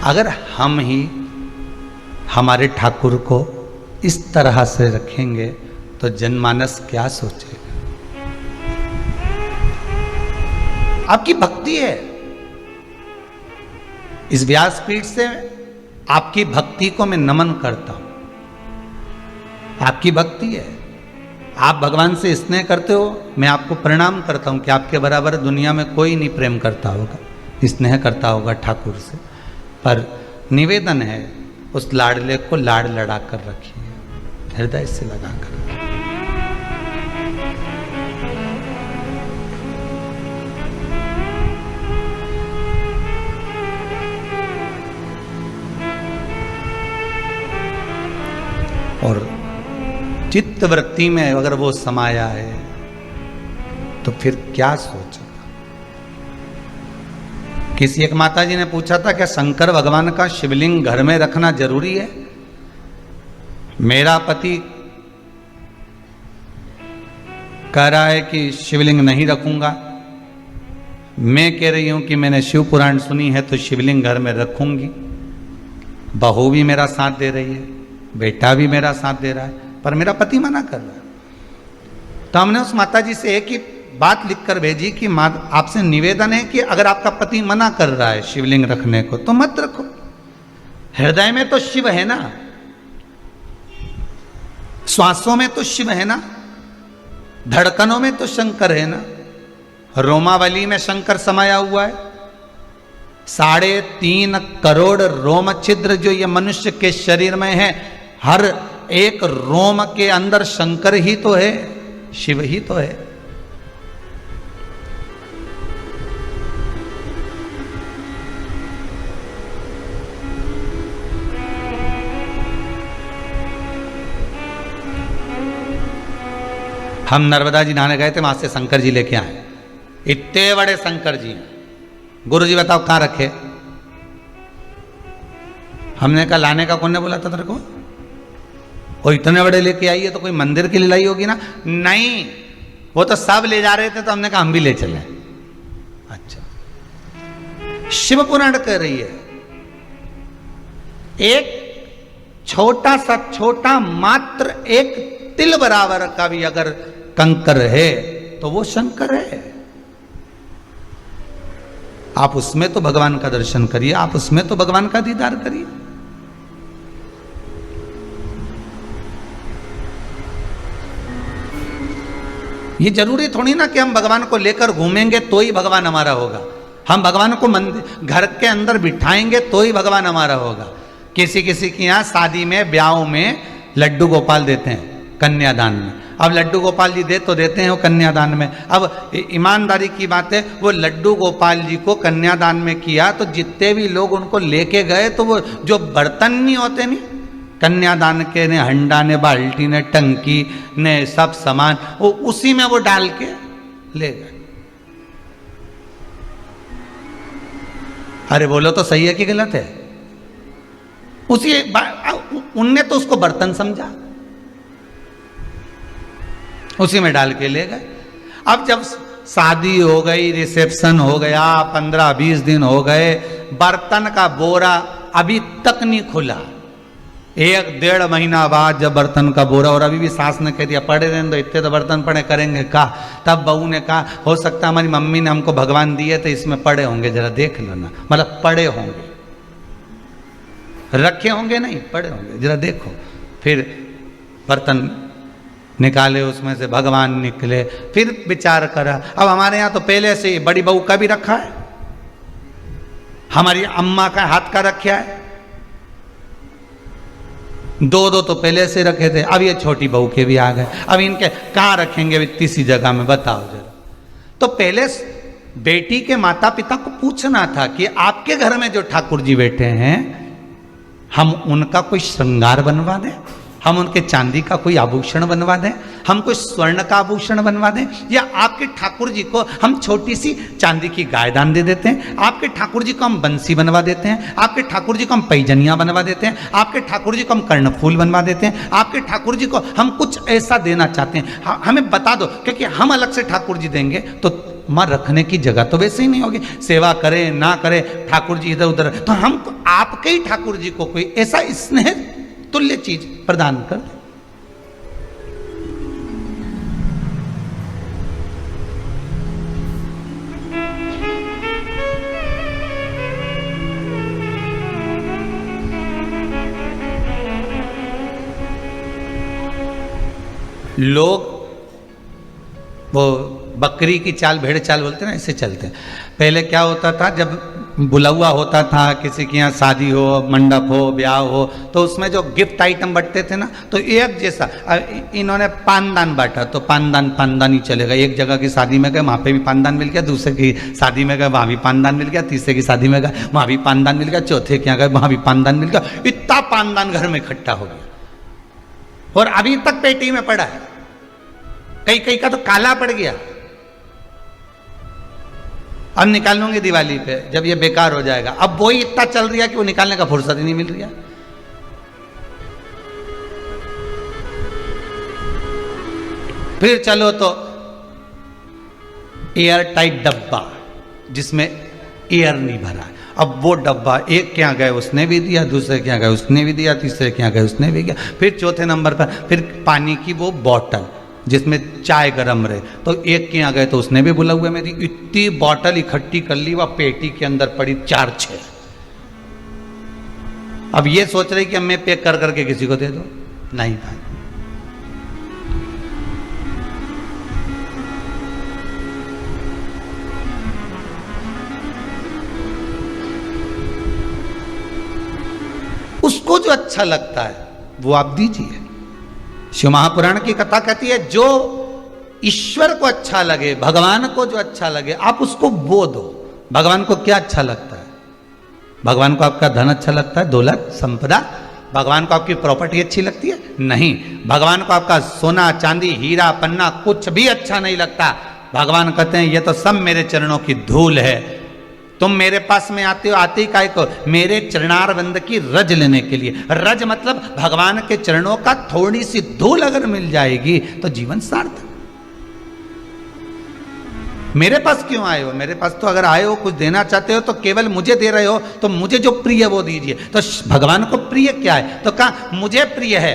अगर हम ही हमारे ठाकुर को इस तरह से रखेंगे तो जनमानस क्या सोचेगा? आपकी भक्ति है, इस व्यासपीठ से आपकी भक्ति को मैं नमन करता हूं। आपकी भक्ति है, आप भगवान से स्नेह करते हो, मैं आपको प्रणाम करता हूं कि आपके बराबर दुनिया में कोई नहीं प्रेम करता होगा, स्नेह करता होगा ठाकुर से। पर निवेदन है, उस लाडले को लाड लड़ा कर रखिए, हृदय से लगा कर। और चित्त वृत्ति में अगर वो समाया है तो फिर क्या सोचेगा? किसी एक माता जी ने पूछा था क्या शंकर भगवान का शिवलिंग घर में रखना जरूरी है? मेरा पति कह रहा है कि शिवलिंग नहीं रखूंगा, मैं कह रही हूं कि मैंने शिव पुराण सुनी है तो शिवलिंग घर में रखूंगी। बहू भी मेरा साथ दे रही है, बेटा भी मेरा साथ दे रहा है, पर मेरा पति मना कर रहा है। तो हमने उस माता जी से एक ही बात लिखकर भेजी कि माँ आपसे निवेदन है कि अगर आपका पति मना कर रहा है शिवलिंग रखने को तो मत रखो। हृदय में तो शिव है ना, श्वासों में तो शिव है ना, धड़कनों में तो शंकर है ना, रोमावली में शंकर समाया हुआ है। 3.5 करोड़ रोम छिद्र जो ये मनुष्य के शरीर में है, हर एक रोम के अंदर शंकर ही तो है, शिव ही तो है। हम नर्मदा जी नहाने गए थे, वहां से शंकर जी लेके आए, इतने बड़े शंकर जी। गुरु जी बताओ कहां रखे? हमने कहा लाने का कौन ने बोला था तेरे को? वो इतने बड़े लेके आई है तो कोई मंदिर के लिए लाई होगी ना? नहीं, वो तो सब ले जा रहे थे तो हमने कहा हम भी ले चले। अच्छा, शिव पुराण कह रही है एक छोटा सा, छोटा मात्र एक तिल बराबर का भी अगर कंकर है तो वो शंकर है। आप उसमें तो भगवान का दर्शन करिए, आप उसमें तो भगवान का दीदार करिए। ये जरूरी थोड़ी ना कि हम भगवान को लेकर घूमेंगे तो ही भगवान हमारा होगा, हम भगवान को मंदिर घर के अंदर बिठाएंगे तो ही भगवान हमारा होगा। किसी किसी के यहाँ शादी में, ब्याह में लड्डू गोपाल देते हैं कन्यादान में। अब लड्डू गोपाल जी दे तो देते हैं वो कन्यादान में। अब ईमानदारी की बात है, वो लड्डू गोपाल जी को कन्यादान में किया तो जितने भी लोग उनको लेके गए तो वो जो बर्तन नहीं होते नहीं कन्यादान के, ने हंडा ने बाल्टी ने टंकी ने सब सामान, वो उसी में वो डाल के ले गए। अरे बोलो तो सही है कि गलत है? उसी उनने तो उसको बर्तन समझा, उसी में डाल के ले गए। अब जब शादी हो गई, रिसेप्शन हो गया, 15-20 दिन हो गए, बर्तन का बोरा अभी तक नहीं खुला। 1-1.5 महीना बाद जब बर्तन का बोरा, और अभी भी सास ने कह दिया पड़े रहने दो, इतने तो बर्तन पड़े करेंगे का। तब बहू ने कहा हो सकता है हमारी मम्मी ने हमको भगवान दिए तो इसमें पड़े होंगे, जरा देख लो ना, मतलब पड़े होंगे, रखे होंगे नहीं, पड़े होंगे, जरा देखो। फिर बर्तन निकाले, उसमें से भगवान निकले, फिर विचार करा। अब हमारे यहाँ तो पहले से ही बड़ी बहू का भी रखा है, हमारी अम्मा का हाथ का रखा है, दो दो तो पहले से रखे थे, अब ये छोटी बहू के भी आ गए। अब इनके कहाँ रखेंगे इतनी सी जगह में, बताओ जरा। तो पहले बेटी के माता पिता को पूछना था कि आपके घर में जो ठाकुर जी बैठे हैं, हम उनका कोई श्रृंगार बनवा दें, हम उनके चांदी का कोई आभूषण बनवा दें, हम कोई स्वर्ण का आभूषण बनवा दें, या आपके ठाकुर जी को हम छोटी सी चांदी की गाय दान दे देते हैं, आपके ठाकुर जी को हम बंसी बनवा देते हैं, आपके ठाकुर जी को हम पैजनियाँ बनवा देते हैं, आपके ठाकुर जी को हम कर्णफूल बनवा देते हैं, आपके ठाकुर जी को हम कुछ ऐसा देना चाहते हैं, हमें बता दो, क्योंकि हम अलग से ठाकुर जी देंगे तो माँ रखने की जगह तो वैसे ही नहीं होगी, सेवा करे ना करे ठाकुर जी इधर उधर, तो हम आपके ही ठाकुर जी को कोई ऐसा स्नेह तुल्य चीज प्रदान कर दे। लोग वो बकरी की चाल, भेड़ चाल बोलते हैं ना, ऐसे चलते हैं। पहले क्या होता था, जब बुलावा होता था किसी के यहाँ, शादी हो, मंडप हो, ब्याह हो, तो उसमें जो गिफ्ट आइटम बंटते थे ना, तो एक जैसा इन्होंने पानदान बांटा, तो पानदान ही चलेगा। एक जगह की शादी में गए, वहाँ पे भी पानदान मिल गया, दूसरे की शादी में गए वहाँ भी पानदान मिल गया, तीसरे की शादी में गए वहाँ भी पानदान मिल गया, चौथे के यहाँ गए वहाँ भी पानदान मिल गया। इतना पानदान घर में इकट्ठा हो गया और अभी तक पेटी में पड़ा है। कई कई का तो काला पड़ गया। अब निकाल लूंगी दिवाली पे जब ये बेकार हो जाएगा। अब वो ही इतना चल रहा है कि वो निकालने का फुर्सत ही नहीं मिल रही है। फिर चलो तो एयर टाइट डब्बा जिसमें एयर नहीं भरा है, अब वो डब्बा एक के यहाँ गए उसने भी दिया, दूसरे के यहाँ गए उसने भी दिया, तीसरे के यहाँ गए उसने भी दिया, फिर चौथे नंबर पर फिर पानी की वो बॉटल जिसमें चाय गरम रहे, तो एक के यहाँ गए तो उसने भी बुला हुआ में दी। इतनी बॉटल इकट्ठी कर ली, वह पेटी के अंदर पड़ी 4-6। अब ये सोच रही कि अब मैं पैक कर करके किसी को दे दो, नहीं भाई। उसको जो अच्छा लगता है वो आप दीजिए। शिव महापुराण की कथा कहती है जो ईश्वर को अच्छा लगे, भगवान को जो अच्छा लगे आप उसको वो दो। भगवान को क्या अच्छा लगता है? भगवान को आपका धन अच्छा लगता है, दौलत संपदा? भगवान को आपकी प्रॉपर्टी अच्छी लगती है? नहीं। भगवान को आपका सोना चांदी हीरा पन्ना कुछ भी अच्छा नहीं लगता। भगवान कहते हैं ये तो सब मेरे चरणों की धूल है। तुम मेरे पास में आते हो, आते ही काय को मेरे चरणारविंद की रज लेने के लिए। रज मतलब भगवान के चरणों का थोड़ी सी धूल अगर मिल जाएगी तो जीवन सार्थक। मेरे पास क्यों आए हो? मेरे पास तो अगर आए हो कुछ देना चाहते हो तो केवल मुझे दे रहे हो, तो मुझे जो प्रिय है वो दीजिए। तो भगवान को प्रिय क्या है? तो कहा मुझे प्रिय है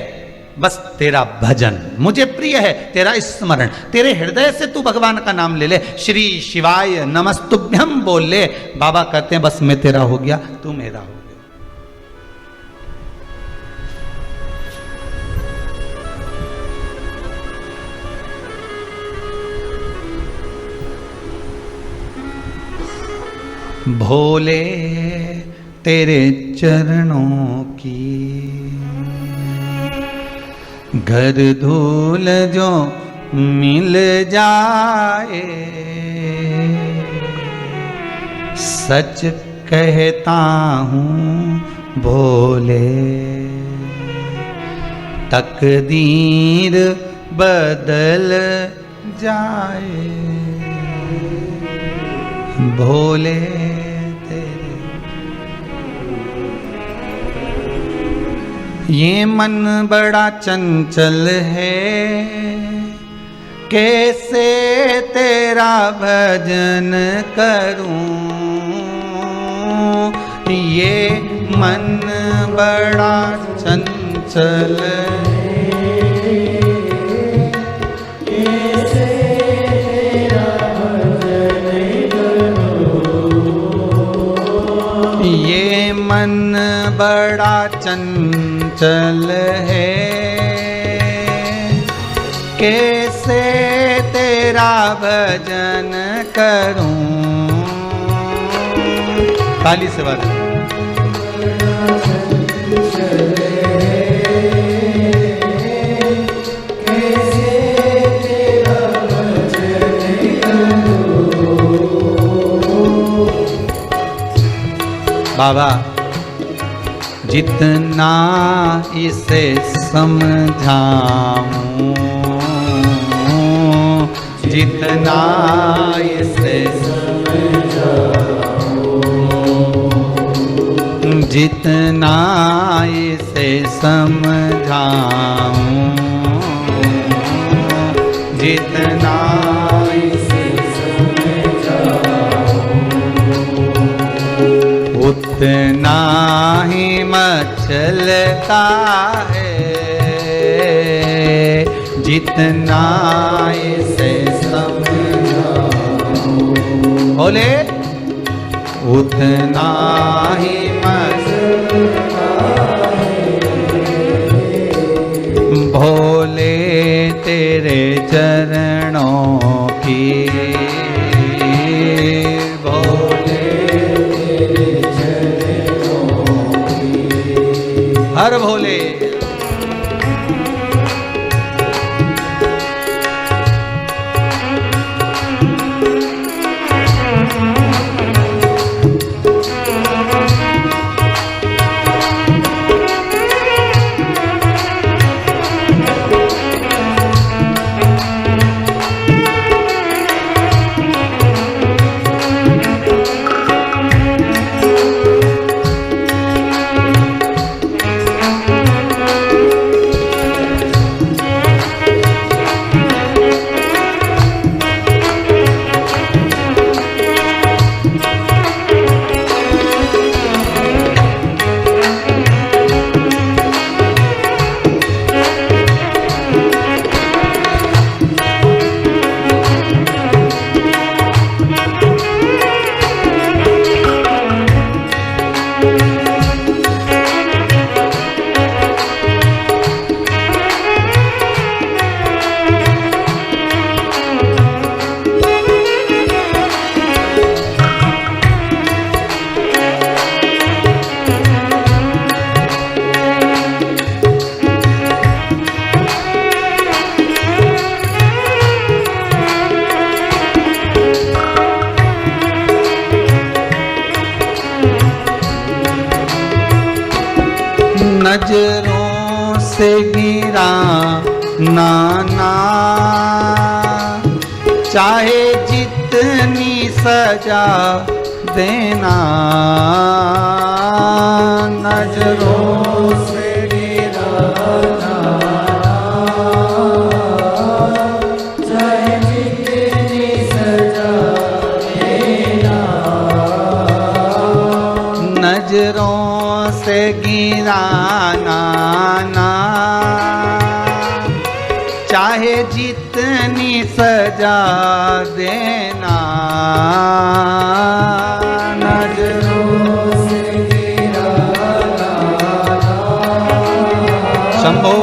बस तेरा भजन, मुझे प्रिय है तेरा स्मरण। तेरे हृदय से तू भगवान का नाम ले ले, श्री शिवाय नमस्तुभ्यम बोल ले। बाबा कहते हैं बस मैं तेरा हो गया, तू मेरा हो गया। भोले तेरे चरणों की घर धूल जो मिल जाए, सच कहता हूँ भोले तकदीर बदल जाए। भोले ये मन बड़ा चंचल है, कैसे तेरा भजन करूं। ये मन बड़ा चंचल है, कैसे तेरा भजन करूं। ये मन बड़ा चंचल है, कैसे तेरा भजन करूं। ताली से बात। बाबा जितना इसे समझाऊं, जितना इसे समझाऊं, जितना इसे समझाऊं, जितना इसे समझाऊं, उतना ही मचलता है, जितना इसे समझाऊं। बोले उतना ही मचलता है, भोले तेरे चरणों की, भोले तेरे चरणों की, हर भोले नजरों से गिरा नाना, चाहे जितनी सजा देना, नजरों से गिरा नाना, चाहे जितनी सजा देना, नजरों से गिरा नाना, चाहे जितनी सजा देना, नजरों से गिरा नाना, शंभो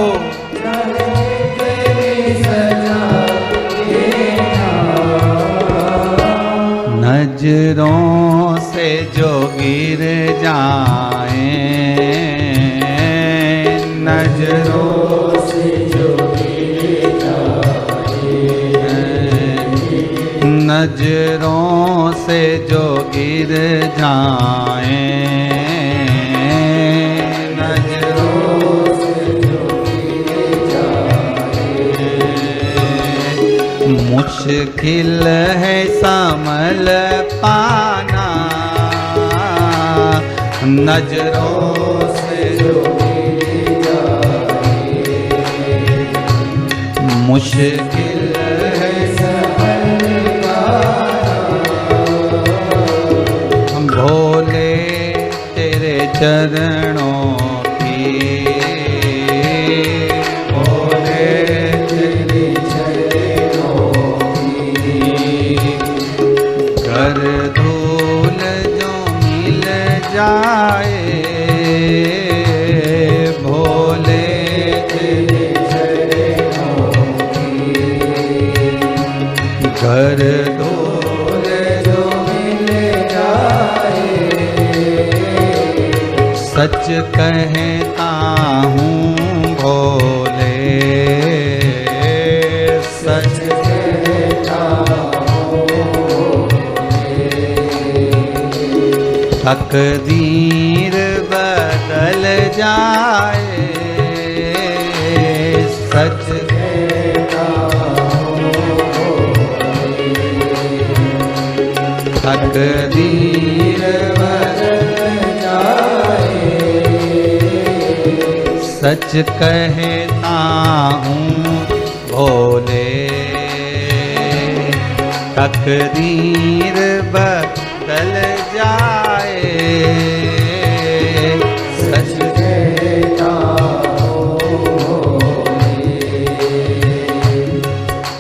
चाहे जितनी सजा देना, नजरों से जो गिर जाए, नजरों से जो गिर जाए, नजरों से जो गिर जाए, नजरों से जो गिर जाए, मुश्किल है संभल पाना, नजरों से जो गिर जाए, मुश्किल है संभल पाना, भोले तेरे चरणों की, भोले तेरे चरणों की, कर धूल जो मिल जाए, भोले तेरे चरणों की, कर धूल जो मिल जाए, सच कहता हूँ भोले, सच कहता हूँ भोले, तकदीर बदल जाए, सच तकदीर बदल जाए, सच कहता हूँ भोले, तकदीर बदल जाए, सच कहता हूँ भोले,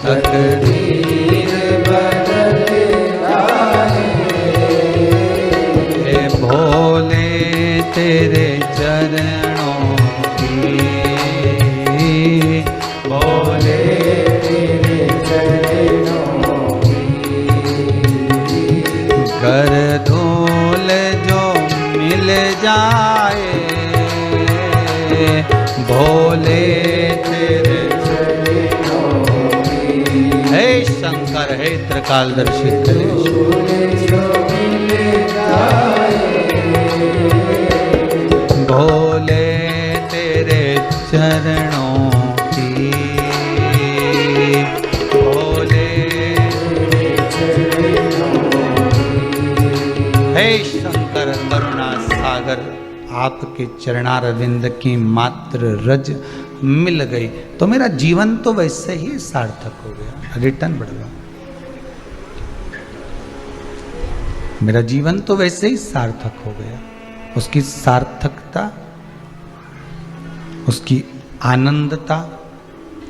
तकदीर बदल जाए, भोले तेरे चरणों की, भोले तेरे चरणों की, कर धूल जो मिल जाए, भोले तेरे चरणों की, हे शंकर हे त्रिकालदर्शी भोले तेरे चरणों की, भोले तेरे चरणों की, हे शंकर करुणा सागर आपके चरणारविंद की मात्र रज मिल गई तो मेरा जीवन तो वैसे ही सार्थक हो गया। रिटर्न बढ़ गया, मेरा जीवन तो वैसे ही सार्थक हो गया। उसकी सार्थकता, उसकी आनंदता,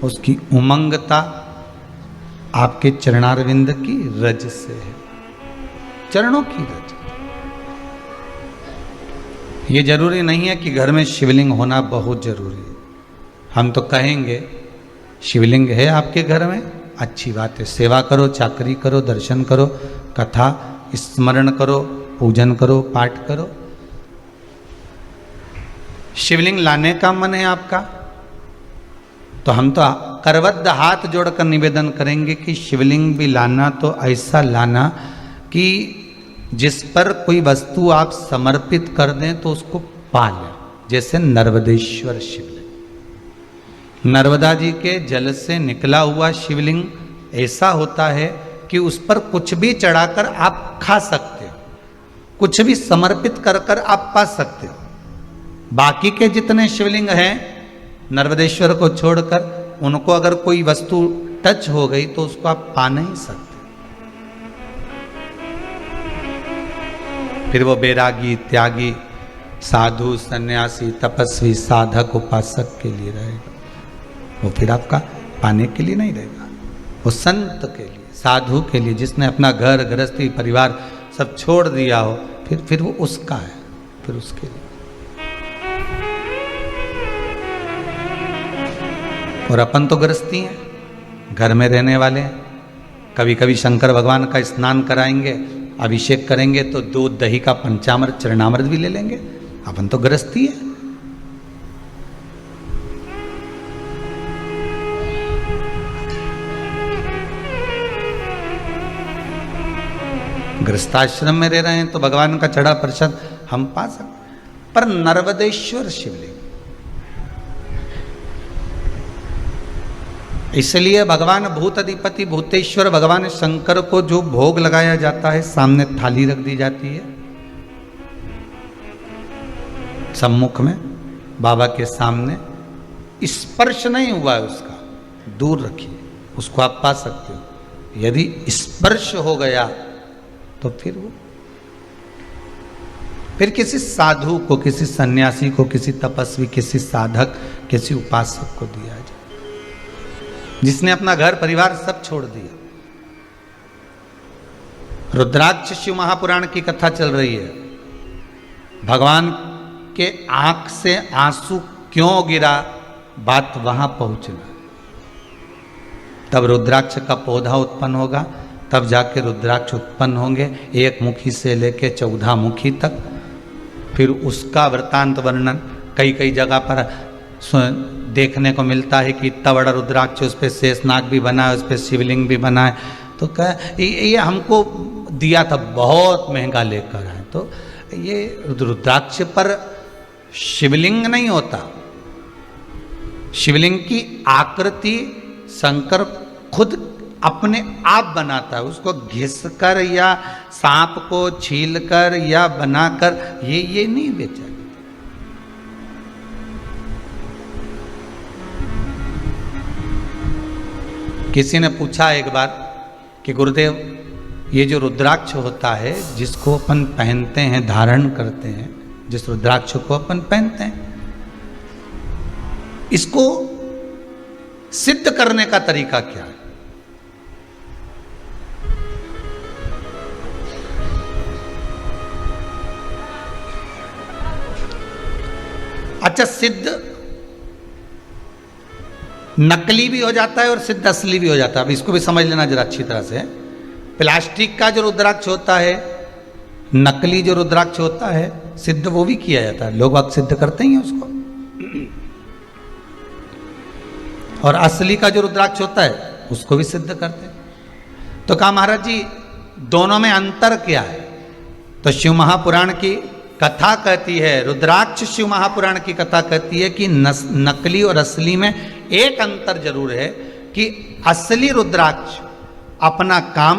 उसकी उमंगता आपके चरणारविंद की रज से है, चरणों की रज। ये जरूरी नहीं है कि घर में शिवलिंग होना बहुत जरूरी है। हम तो कहेंगे शिवलिंग है आपके घर में, अच्छी बात है, सेवा करो, चाकरी करो, दर्शन करो, कथा स्मरण करो, पूजन करो, पाठ करो। शिवलिंग लाने का मन है आपका तो हम तो करबद्ध हाथ जोड़कर निवेदन करेंगे कि शिवलिंग भी लाना तो ऐसा लाना कि जिस पर कोई वस्तु आप समर्पित कर दें तो उसको पा लें। जैसे नर्मदेश्वर शिवलिंग, नर्मदा जी के जल से निकला हुआ शिवलिंग ऐसा होता है कि उस पर कुछ भी चढ़ाकर आप खा सकते हो, कुछ भी समर्पित कर कर आप पा सकते हो। बाकी के जितने शिवलिंग हैं नर्मदेश्वर को छोड़कर, उनको अगर कोई वस्तु टच हो गई तो उसको आप पा नहीं सकते। फिर वो बैरागी, त्यागी, साधु, सन्यासी, तपस्वी, साधक, उपासक के लिए रहेगा, वो फिर आपका पाने के लिए नहीं रहेगा। वो संत के लिए, साधु के लिए, जिसने अपना घर गृहस्थी परिवार सब छोड़ दिया हो, फिर वो उसका है, फिर उसके लिए। और अपन तो गृहस्थी हैं, घर में रहने वाले हैं। कभी कभी शंकर भगवान का स्नान कराएंगे, अभिषेक करेंगे तो दूध दही का पंचामृत चरणामृत भी ले लेंगे। अपन तो गृहस्थी है। गृहस्थाश्रम में रह रहे हैं तो भगवान का चढ़ा प्रसाद हम पा सकते। पर नर्मदेश्वर शिवलिंग, इसलिए भगवान भूतधिपति भूतेश्वर भगवान शंकर को जो भोग लगाया जाता है, सामने थाली रख दी जाती है सम्मुख में, बाबा के सामने, स्पर्श नहीं हुआ है उसका, दूर रखिए, उसको आप पा सकते हो। यदि स्पर्श हो गया तो फिर किसी साधु को, किसी सन्यासी को, किसी तपस्वी, किसी साधक, किसी उपासक को दिया जाए, जिसने अपना घर परिवार सब छोड़ दिया। रुद्राक्ष शिव महापुराण की कथा चल रही है। भगवान के आंख से आंसू क्यों गिरा, बात वहां पहुंचना। तब रुद्राक्ष का पौधा उत्पन्न होगा, तब जाके रुद्राक्ष उत्पन्न होंगे, एक मुखी से लेके 14 मुखी तक। फिर उसका वृत्तांत वर्णन कई कई जगह पर देखने को मिलता है कि इतना बड़ा रुद्राक्ष, उस पर शेषनाग भी बना है, उस पर शिवलिंग भी बना है। तो ये हमको दिया था, बहुत महंगा लेकर आए। तो ये रुद्राक्ष पर शिवलिंग नहीं होता, शिवलिंग की आकृति शंकर खुद अपने आप बनाता है, उसको घिसकर या सांप को छीलकर या बनाकर ये नहीं बेचा। किसी ने पूछा एक बार कि गुरुदेव ये जो रुद्राक्ष होता है जिसको अपन पहनते हैं, धारण करते हैं, जिस रुद्राक्ष को अपन पहनते हैं, इसको सिद्ध करने का तरीका क्या है? अच्छा, सिद्ध नकली भी हो जाता है और सिद्ध असली भी हो जाता है। अब इसको भी समझ लेना जरा अच्छी तरह से। प्लास्टिक का जो रुद्राक्ष होता है, नकली जो रुद्राक्ष होता है, सिद्ध वो भी किया जाता है, लोग अब सिद्ध करते ही हैं उसको। और असली का जो रुद्राक्ष होता है उसको भी सिद्ध करते हैं। तो कहा महाराज जी दोनों में अंतर क्या है? तो शिव महापुराण की कथा कहती है, रुद्राक्ष शिव महापुराण की कथा कहती है कि नकली और असली में एक अंतर जरूर है कि असली रुद्राक्ष अपना काम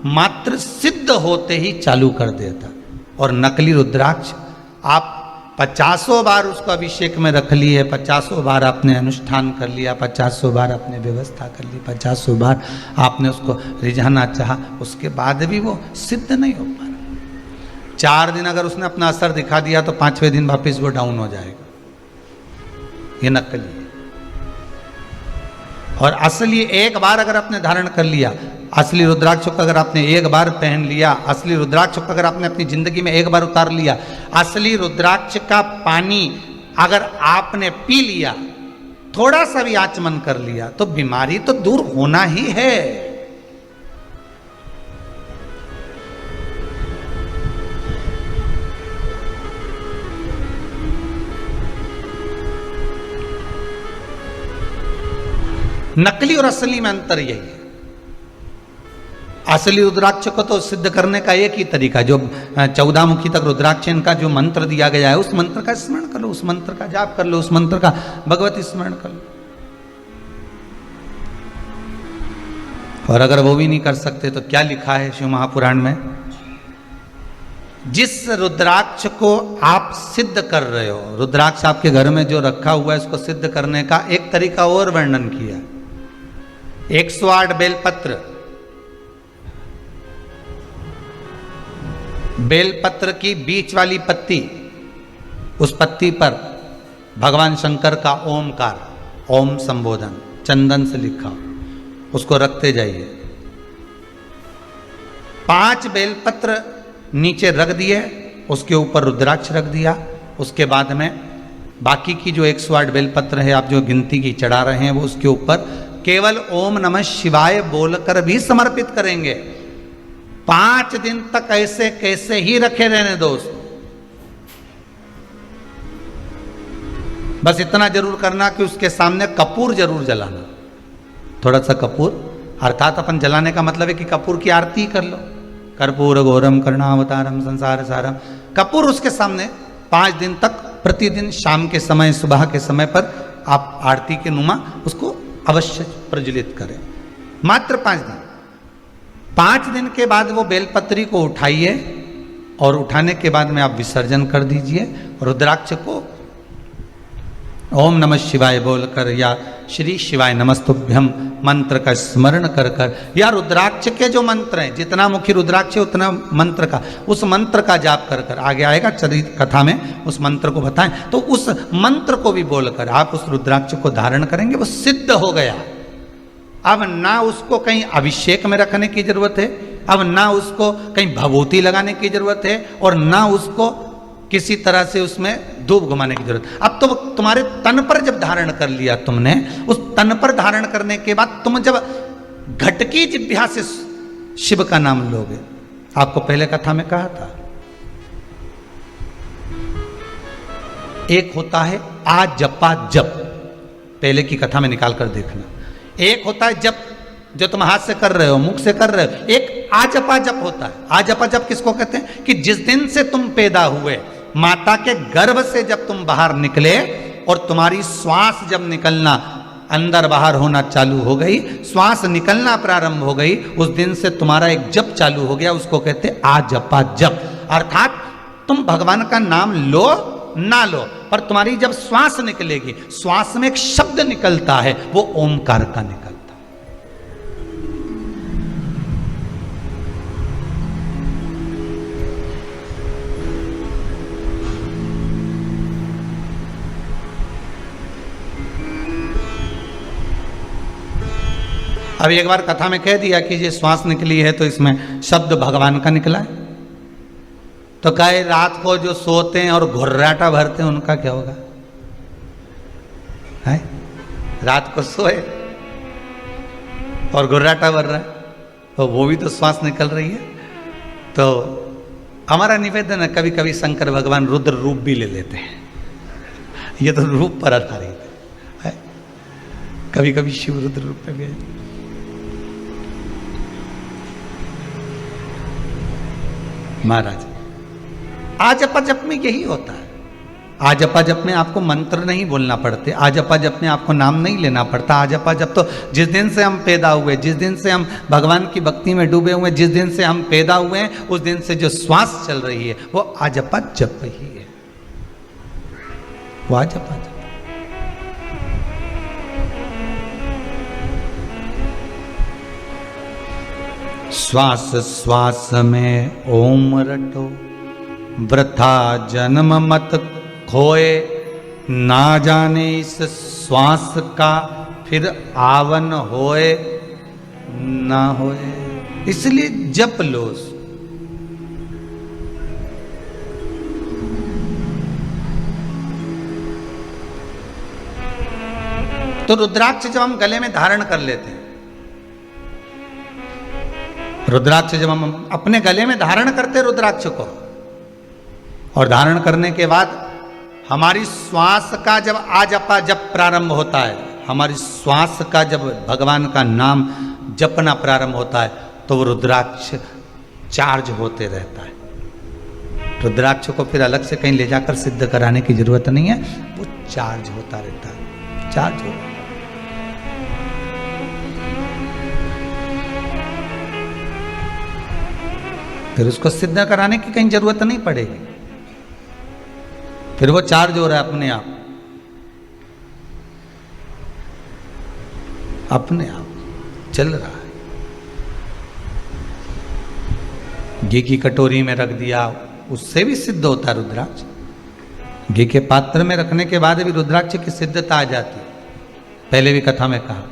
मात्र सिद्ध होते ही चालू कर देता, और नकली रुद्राक्ष आप 50 बार उसको अभिषेक में रख लिए, 50 बार आपने अनुष्ठान कर लिया, 50 बार आपने व्यवस्था कर ली, 50 बार आपने उसको रिझाना चाहा, उसके बाद भी वो सिद्ध नहीं हो पा रहा। 4 दिन अगर उसने अपना असर दिखा दिया तो 5वें दिन वापस वो डाउन हो जाएगा। ये नकली है। और असली एक बार अगर आपने धारण कर लिया, असली रुद्राक्ष को अगर आपने एक बार पहन लिया, असली रुद्राक्ष को अगर आपने अपनी जिंदगी में एक बार उतार लिया, असली रुद्राक्ष का पानी अगर आपने पी लिया, थोड़ा सा भी आचमन कर लिया, तो बीमारी तो दूर होना ही है। नकली और असली में अंतर यही है। असली रुद्राक्ष को तो सिद्ध करने का एक ही तरीका, जो 14 मुखी तक रुद्राक्ष इनका जो मंत्र दिया गया है, उस मंत्र का स्मरण कर लो, उस मंत्र का जाप कर लो, उस मंत्र का भगवती स्मरण कर लो। और अगर वो भी नहीं कर सकते तो क्या लिखा है शिव महापुराण में? जिस रुद्राक्ष को आप सिद्ध कर रहे हो, रुद्राक्ष आपके घर में जो रखा हुआ है, उसको सिद्ध करने का एक तरीका और वर्णन किया। 108 बेलपत्र, बेलपत्र की बीच वाली पत्ती, उस पत्ती पर भगवान शंकर का ओमकार, ओम संबोधन चंदन से लिखा, उसको रखते जाइए। 5 बेलपत्र नीचे रख दिए, उसके ऊपर रुद्राक्ष रख दिया। उसके बाद में बाकी की जो 108 बेलपत्र है, आप जो गिनती की चढ़ा रहे हैं, वो उसके ऊपर केवल ओम नमः शिवाय बोलकर भी समर्पित करेंगे। 5 दिन तक ऐसे कैसे ही रखे रहने दो उसको। बस इतना जरूर करना कि उसके सामने कपूर जरूर जलाना, थोड़ा सा कपूर, अर्थात अपन जलाने का मतलब है कि कपूर की आरती कर लो। कर्पूर घोरम करुणावतारम संसार सारम, कपूर उसके सामने 5 दिन तक प्रतिदिन शाम के समय, सुबह के समय पर आप आरती के नुमा उसको अवश्य प्रज्वलित करें। मात्र 5 दिन। 5 दिन के बाद वो बेलपत्री को उठाइए, और उठाने के बाद में आप विसर्जन कर दीजिए। रुद्राक्ष को ओम नमः शिवाय बोलकर या श्री शिवाय नमस्तुभ्यम मंत्र का स्मरण कर कर, या रुद्राक्ष के जो मंत्र हैं, जितना मुखी रुद्राक्ष है उतना मंत्र का, उस मंत्र का जाप कर कर, आगे आएगा चरित कथा में उस मंत्र को बताएं, तो उस मंत्र को भी बोलकर आप उस रुद्राक्ष को धारण करेंगे, वो सिद्ध हो गया। अब ना उसको कहीं अभिषेक में रखने की जरूरत है, अब ना उसको कहीं भभूति लगाने की जरूरत है, और ना उसको किसी तरह से उसमें धूप घुमाने की जरूरत। अब तो तुम्हारे तन पर जब धारण कर लिया तुमने, उस तन पर धारण करने के बाद तुम जब घटकी जिह्वा से शिव का नाम लोगे, आपको पहले कथा में कहा था, एक होता है आ जपा जप, पहले की कथा में निकाल कर देखना। एक होता है जप, जो तुम हाथ से कर रहे हो, मुख से कर रहे हो। एक आजपा जप होता है। आजपा जप किसको कहते हैं? कि जिस दिन से तुम पैदा हुए, माता के गर्भ से जब तुम बाहर निकले और तुम्हारी श्वास जब निकलना, अंदर बाहर होना चालू हो गई, श्वास निकलना प्रारंभ हो गई, उस दिन से तुम्हारा एक जप चालू हो गया, उसको कहते हैं आजपा जप। अर्थात तुम भगवान का नाम लो ना लो, पर तुम्हारी जब श्वास निकलेगी, श्वास में एक शब्द निकलता है, वो ओमकार का निकलता है। अब एक बार कथा में कह दिया कि ये श्वास निकली है तो इसमें शब्द भगवान का निकला है, तो कहे रात को जो सोते हैं और घुर्राटा भरते हैं उनका क्या होगा? है? रात को सोए और घुर्राटा भर रहा है, तो वो भी तो श्वास निकल रही है। तो हमारा निवेदन है, कभी कभी शंकर भगवान रुद्र रूप भी ले लेते हैं, ये तो रूप पर आधारित है। कभी कभी शिव रुद्र रूप में भी। महाराज आजपा जप में यही होता है। आजपा जप में आपको मंत्र नहीं बोलना पड़ते, आजपा जप में आपको नाम नहीं लेना पड़ता। आजपा जप तो जिस दिन से हम पैदा हुए, जिस दिन से हम भगवान की भक्ति में डूबे हुए, जिस दिन से हम पैदा हुए हैं, उस दिन से जो श्वास चल रही है वो आजपा जप ही है, वो आजपा जप। श्वास श्वास में ओम रटो, वृथा जन्म मत खोए, ना जाने इस श्वास का फिर आवन होए ना होए। इसलिए जप लो। तो रुद्राक्ष जब हम गले में धारण कर लेते हैं, रुद्राक्ष जब हम अपने गले में धारण करते हैं रुद्राक्ष को, और धारण करने के बाद हमारी श्वास का जब आजपा जप प्रारंभ होता है, हमारी श्वास का जब भगवान का नाम जपना प्रारंभ होता है, तो वो रुद्राक्ष चार्ज होते रहता है। रुद्राक्ष को फिर अलग से कहीं ले जाकर सिद्ध कराने की जरूरत नहीं है, वो चार्ज होता रहता है, चार्ज होता है। फिर उसको सिद्ध कराने की कहीं जरूरत नहीं पड़ेगी, फिर वो चार्ज हो रहा है अपने आप, अपने आप चल रहा है। घी की कटोरी में रख दिया, उससे भी सिद्ध होता है रुद्राक्ष। घी के पात्र में रखने के बाद भी रुद्राक्ष की सिद्धता आ जाती है, पहले भी कथा में कहा।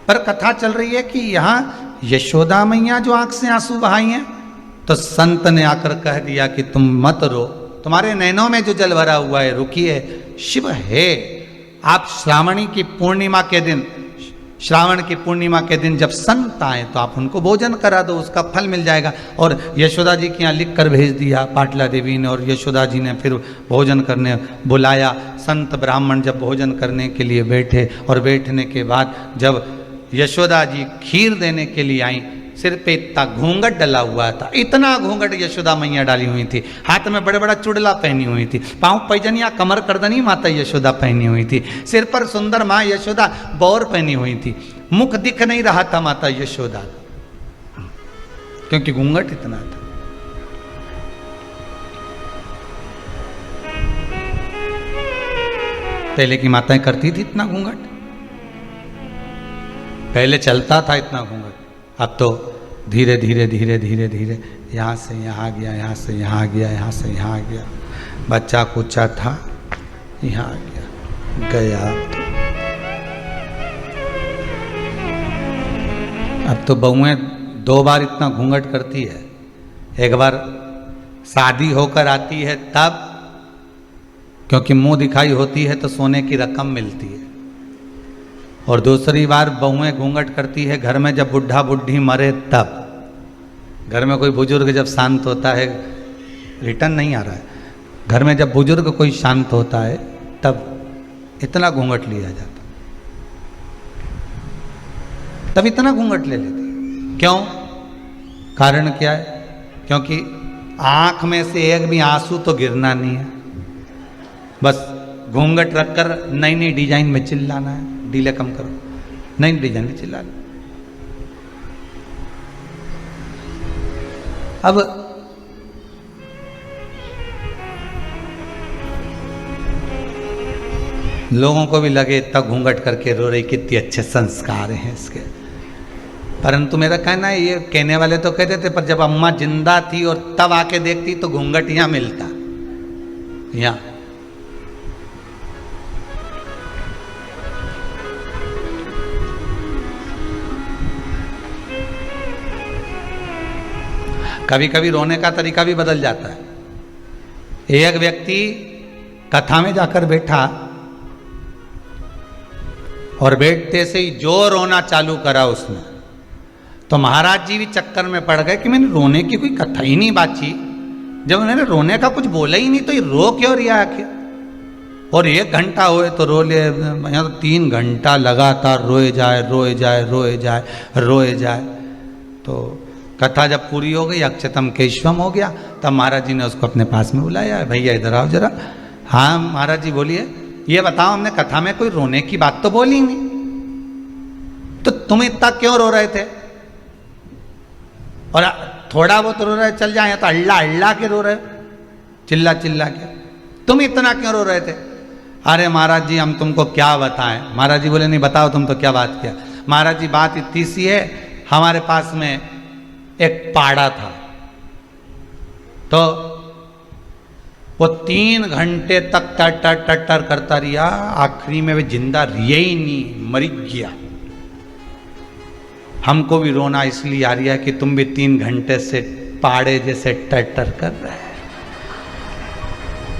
पर कथा चल रही है कि यहां यशोदा मैया जो आंख से आंसू बहाई हैं, तो संत ने आकर कह दिया कि तुम मत रो, तुम्हारे नैनों में जो जल भरा हुआ है रुकिए, शिव है। आप श्रावणी की पूर्णिमा के दिन, श्रावण की पूर्णिमा के दिन जब संत आए तो आप उनको भोजन करा दो, उसका फल मिल जाएगा। और यशोदा जी के यहाँ लिख कर भेज दिया पाटला देवी ने, और यशोदा जी ने फिर भोजन करने बुलाया। संत ब्राह्मण जब भोजन करने के लिए बैठे, और बैठने के बाद जब यशोदा जी खीर देने के लिए आई, सिर पे इतना घूंघट डला हुआ था, इतना घूंघट यशोदा मैया डाली हुई थी, हाथ में बड़े बड़ा चुड़ला पहनी हुई थी, पांव पैजनिया कमर करदनी माता यशोदा पहनी हुई थी, सिर पर सुंदर माँ यशोदा बौर पहनी हुई थी, मुख दिख नहीं रहा था माता यशोदा का, क्योंकि घूंघट इतना था। पहले की माताएं करती थी इतना घूंघट, पहले चलता था इतना घूंघट, अब तो धीरे धीरे धीरे धीरे धीरे यहाँ से यहाँ गया, यहाँ से यहाँ गया, यहाँ से यहाँ गया। बच्चा कुचा था, यहाँ आ गया, गया। अब तो बहुएं 2 बार इतना घूंघट करती है। एक बार शादी होकर आती है तब, क्योंकि मुंह दिखाई होती है तो सोने की रकम मिलती है, और दूसरी बार बहुएं घूंघट करती है घर में जब बुढ़ा बुढ़ी मरे तब। घर में कोई बुजुर्ग जब शांत होता है, रिटर्न नहीं आ रहा है, घर में जब बुजुर्ग कोई शांत होता है तब इतना घूंघट लिया जाता, तब इतना घूंघट ले लेती। क्यों? कारण क्या है? क्योंकि आंख में से एक भी आंसू तो गिरना नहीं है, बस घूंघट रखकर नई नई डिजाइन में चिल्लाना है, डीले कम करो, नई डिजाइन में चिल्लाना। अब लोगों को भी लगे इतना घूंघट करके रो रही, कितने अच्छे संस्कार हैं इसके, परंतु मेरा कहना है, ये कहने वाले तो कहते थे, पर जब अम्मा जिंदा थी और तब आके देखती तो घूंघट यहां मिलता, यहां। कभी कभी रोने का तरीका भी बदल जाता है। एक व्यक्ति कथा में जाकर बैठा और बैठते से ही जो रोना चालू करा उसने, तो महाराज जी भी चक्कर में पड़ गए कि मैंने रोने की कोई कथा ही नहीं बाची, जब उन्होंने रोने का कुछ बोला ही नहीं तो ये रो क्यों रिया आखिर। और 1 घंटा हुए तो रो ले, यहाँ तो 3 घंटा लगातार रोए जाए रोए जाए रोए जाए रोए जाए। तो कथा जब पूरी हो गई, अक्षतम केशवम हो गया, तब महाराज जी ने उसको अपने पास में बुलाया, भैया इधर आओ जरा। हाँ महाराज जी बोलिए, ये बताओ हमने कथा में कोई रोने की बात तो बोली नहीं, तो तुम इतना क्यों रो रहे थे? और थोड़ा बहुत रो रहे चल जाए, तो अल्लाह अल्लाह के रो रहे, चिल्ला चिल्ला के, तुम इतना क्यों रो रहे थे? अरे महाराज जी हम तुमको क्या बताएं। महाराज जी बोले नहीं बताओ तुम तो क्या बात किया। महाराज जी बात इतनी सी है, हमारे पास में एक पाड़ा था, तो वो 3 घंटे तक टर टर टर करता रिया, आखिरी में वे जिंदा रिया ही नहीं, मर गया। हमको भी रोना इसलिए आ रहा है कि तुम भी 3 घंटे से पाड़े जैसे टर टर कर रहे हैं।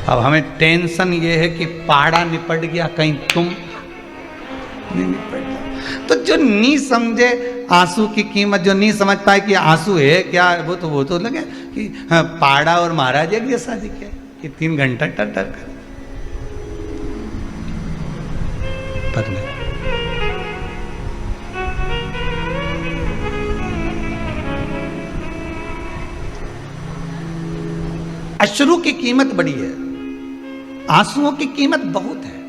अब हमें टेंशन ये है कि पाड़ा निपट गया, कहीं तुम नहीं निपट जाओ। तो जो नहीं समझे आंसू की कीमत, जो नहीं समझ पाए कि आंसू है क्या, वो तो लगे कि हाँ, पाड़ा और महाराज एक जैसा दिखे कि 3 घंटा टर टर कर, पर नहीं। अश्रु की कीमत बड़ी है, आंसुओं की कीमत बहुत है।